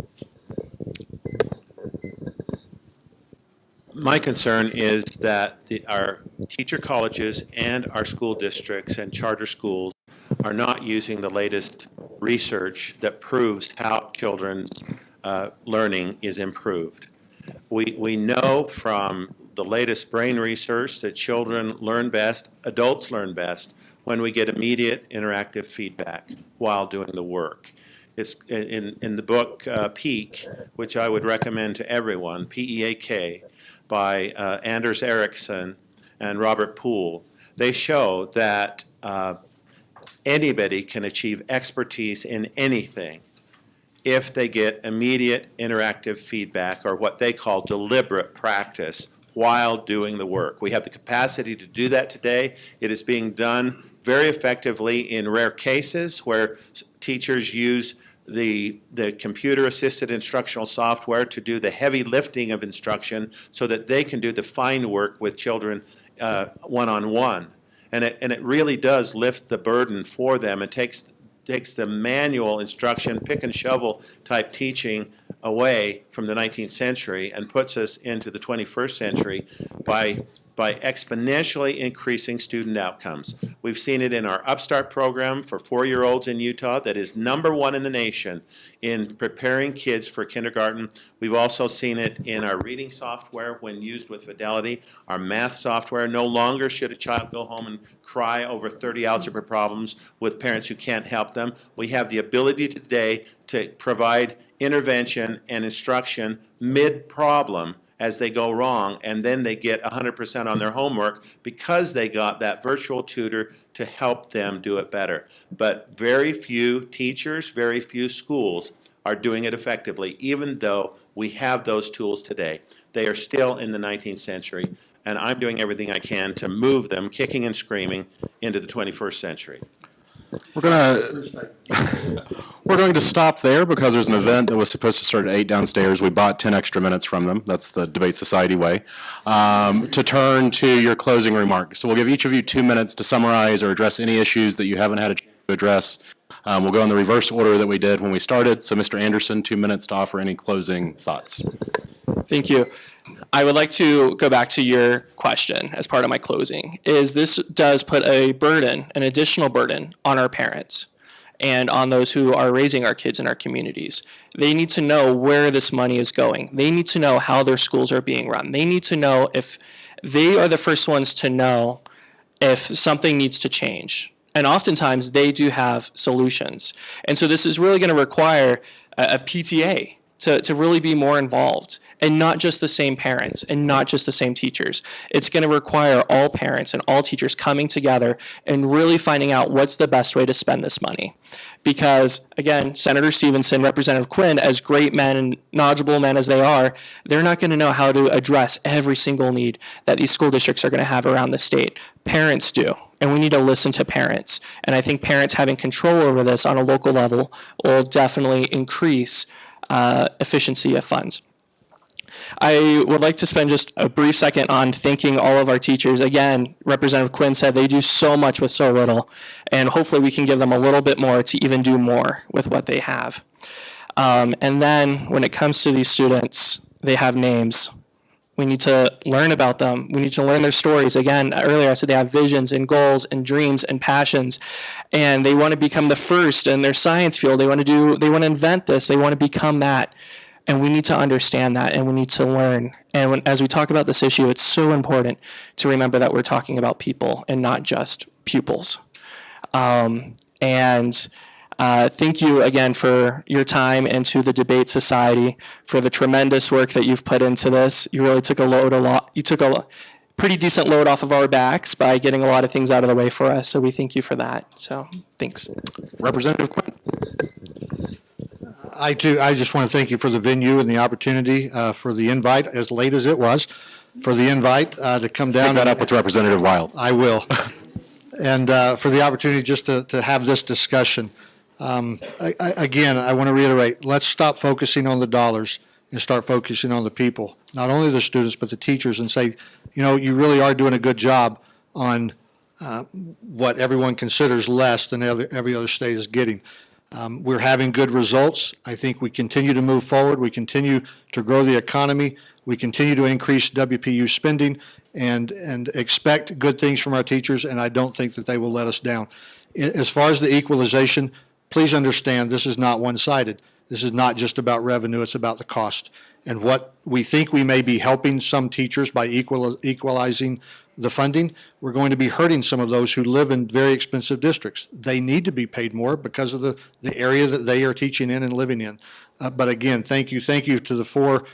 My concern is that our teacher colleges and our school districts and charter schools are not using the latest research that proves how children's learning is improved. We know from the latest brain research that children learn best, adults learn best, when we get immediate interactive feedback while doing the work. It's in the book Peak, which I would recommend to everyone, P-E-A-K, by Anders Ericsson and Robert Poole. They show that anybody can achieve expertise in anything if they get immediate interactive feedback, or what they call deliberate practice, while doing the work. We have the capacity to do that today. It is being done very effectively in rare cases where teachers use the computer-assisted instructional software to do the heavy lifting of instruction so that they can do the fine work with children one-on-one. And it really does lift the burden for them. It takes the manual instruction, pick and shovel type teaching away from the 19th century and puts us into the 21st century by exponentially increasing student outcomes. We've seen it in our Upstart program for 4-year-olds in Utah that is #1 in the nation in preparing kids for kindergarten. We've also seen it in our reading software when used with fidelity. Our math software, no longer should a child go home and cry over 30 algebra problems with parents who can't help them. We have the ability today to provide intervention and instruction mid-problem as they go wrong, and then they get 100% on their homework because they got that virtual tutor to help them do it better. But very few teachers, very few schools are doing it effectively, even though we have those tools today. They are still in the 19th century, and I'm doing everything I can to move them, kicking and screaming, into the 21st century. We're going to stop there because there's an event that was supposed to start at 8 downstairs. We bought 10 extra minutes from them. That's the Debate Society way. To turn to your closing remarks. So we'll give each of you 2 minutes to summarize or address any issues that you haven't had a chance to address. We'll go in the reverse order that we did when we started. So Mr. Anderson, 2 minutes to offer any closing thoughts. Thank you. I would like to go back to your question as part of my closing. This does put a burden, an additional burden, on our parents and on those who are raising our kids in our communities. They need to know where this money is going. They need to know how their schools are being run. They need to know if they are the first ones to know if something needs to change. And oftentimes they do have solutions. And so this is really going to require a PTA to really be more involved, and not just the same parents and not just the same teachers. It's going to require all parents and all teachers coming together and really finding out what's the best way to spend this money. Because, again, Senator Stephenson, Representative Quinn, as great men and knowledgeable men as they are, they're not going to know how to address every single need that these school districts are going to have around the state. Parents do. And we need to listen to parents. And I think parents having control over this on a local level will definitely increase efficiency of funds. I would like to spend just a brief second on thanking all of our teachers. Again, Representative Quinn said they do so much with so little, and hopefully we can give them a little bit more to even do more with what they have. And then when it comes to these students, they have names. We need to learn about them. We need to learn their stories. Again, earlier I said they have visions and goals and dreams and passions, and they want to become the first in their science field. They want to invent this. They want to become that. And we need to understand that, and we need to learn. And as we talk about this issue, it's so important to remember that we're talking about people and not just pupils. Thank you again for your time, and to the Debate Society for the tremendous work that you've put into this. You really took a pretty decent load off of our backs by getting a lot of things out of the way for us. So we thank you for that. So thanks. Representative Quinn. I just want to thank you for the venue and the opportunity, for the invite, as late as it was, for the invite to come down. Pick that up with Representative Wild. I will. And for the opportunity just to have this discussion. Again, I want to reiterate, let's stop focusing on the dollars and start focusing on the people, not only the students, but the teachers, and say, you really are doing a good job on what everyone considers less than every other state is getting. We're having good results. I think we continue to move forward. We continue to grow the economy. We continue to increase WPU spending and expect good things from our teachers, and I don't think that they will let us down. As far as the equalization, please understand this is not one-sided. This is not just about revenue, it's about the cost. And what we think we may be helping some teachers by equalizing the funding, we're going to be hurting some of those who live in very expensive districts. They need to be paid more because of the area that they are teaching in and living in. But again, thank you to the 4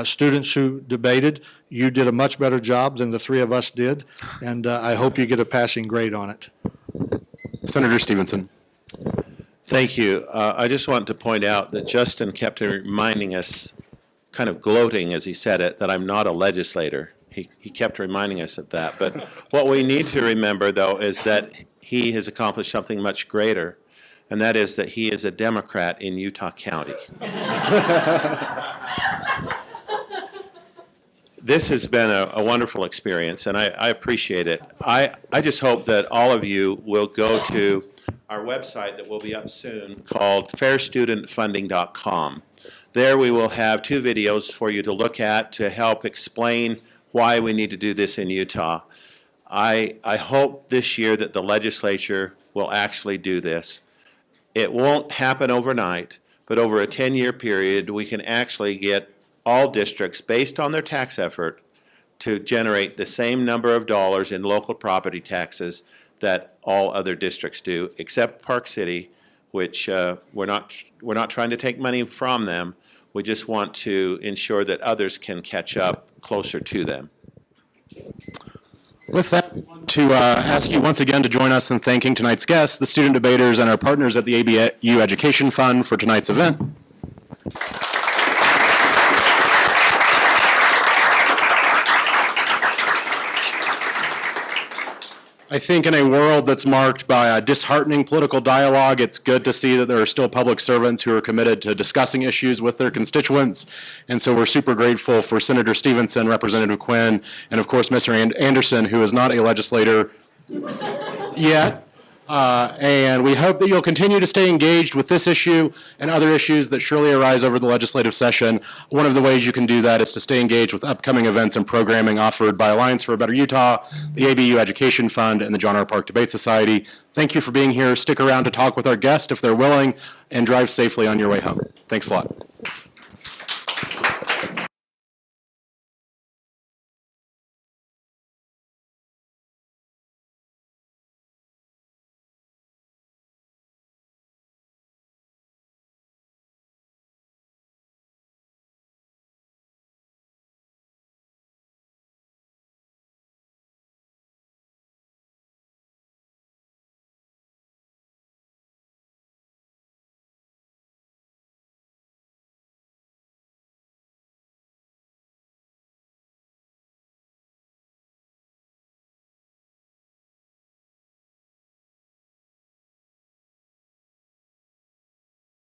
students who debated. You did a much better job than the 3 of us did, and I hope you get a passing grade on it. Senator Stephenson. Thank you. I just want to point out that Justin kept reminding us, kind of gloating as he said it, that I'm not a legislator. He kept reminding us of that. But what we need to remember, though, is that he has accomplished something much greater, and that is that he is a Democrat in Utah County. This has been a wonderful experience, and I appreciate it. I just hope that all of you will go to our website that will be up soon called fairstudentfunding.com. There we will have 2 videos for you to look at to help explain why we need to do this in Utah. I hope this year that the legislature will actually do this. It won't happen overnight, but over a 10-year period, we can actually get all districts, based on their tax effort, to generate the same number of dollars in local property taxes that all other districts do, except Park City, which we're not trying to take money from them. We just want to ensure that others can catch up closer to them. With that, I want to ask you once again to join us in thanking tonight's guests, the student debaters, and our partners at the ABU Education Fund for tonight's event. I think in a world that's marked by a disheartening political dialogue, it's good to see that there are still public servants who are committed to discussing issues with their constituents. And so we're super grateful for Senator Stephenson, Representative Quinn, and of course Mr. Anderson, who is not a legislator yet. And we hope that you'll continue to stay engaged with this issue and other issues that surely arise over the legislative session. One of the ways you can do that is to stay engaged with upcoming events and programming offered by Alliance for a Better Utah, the ABU Education Fund, and the John R. Park Debate Society. Thank you for being here. Stick around to talk with our guest if they're willing, and drive safely on your way home. Thanks a lot.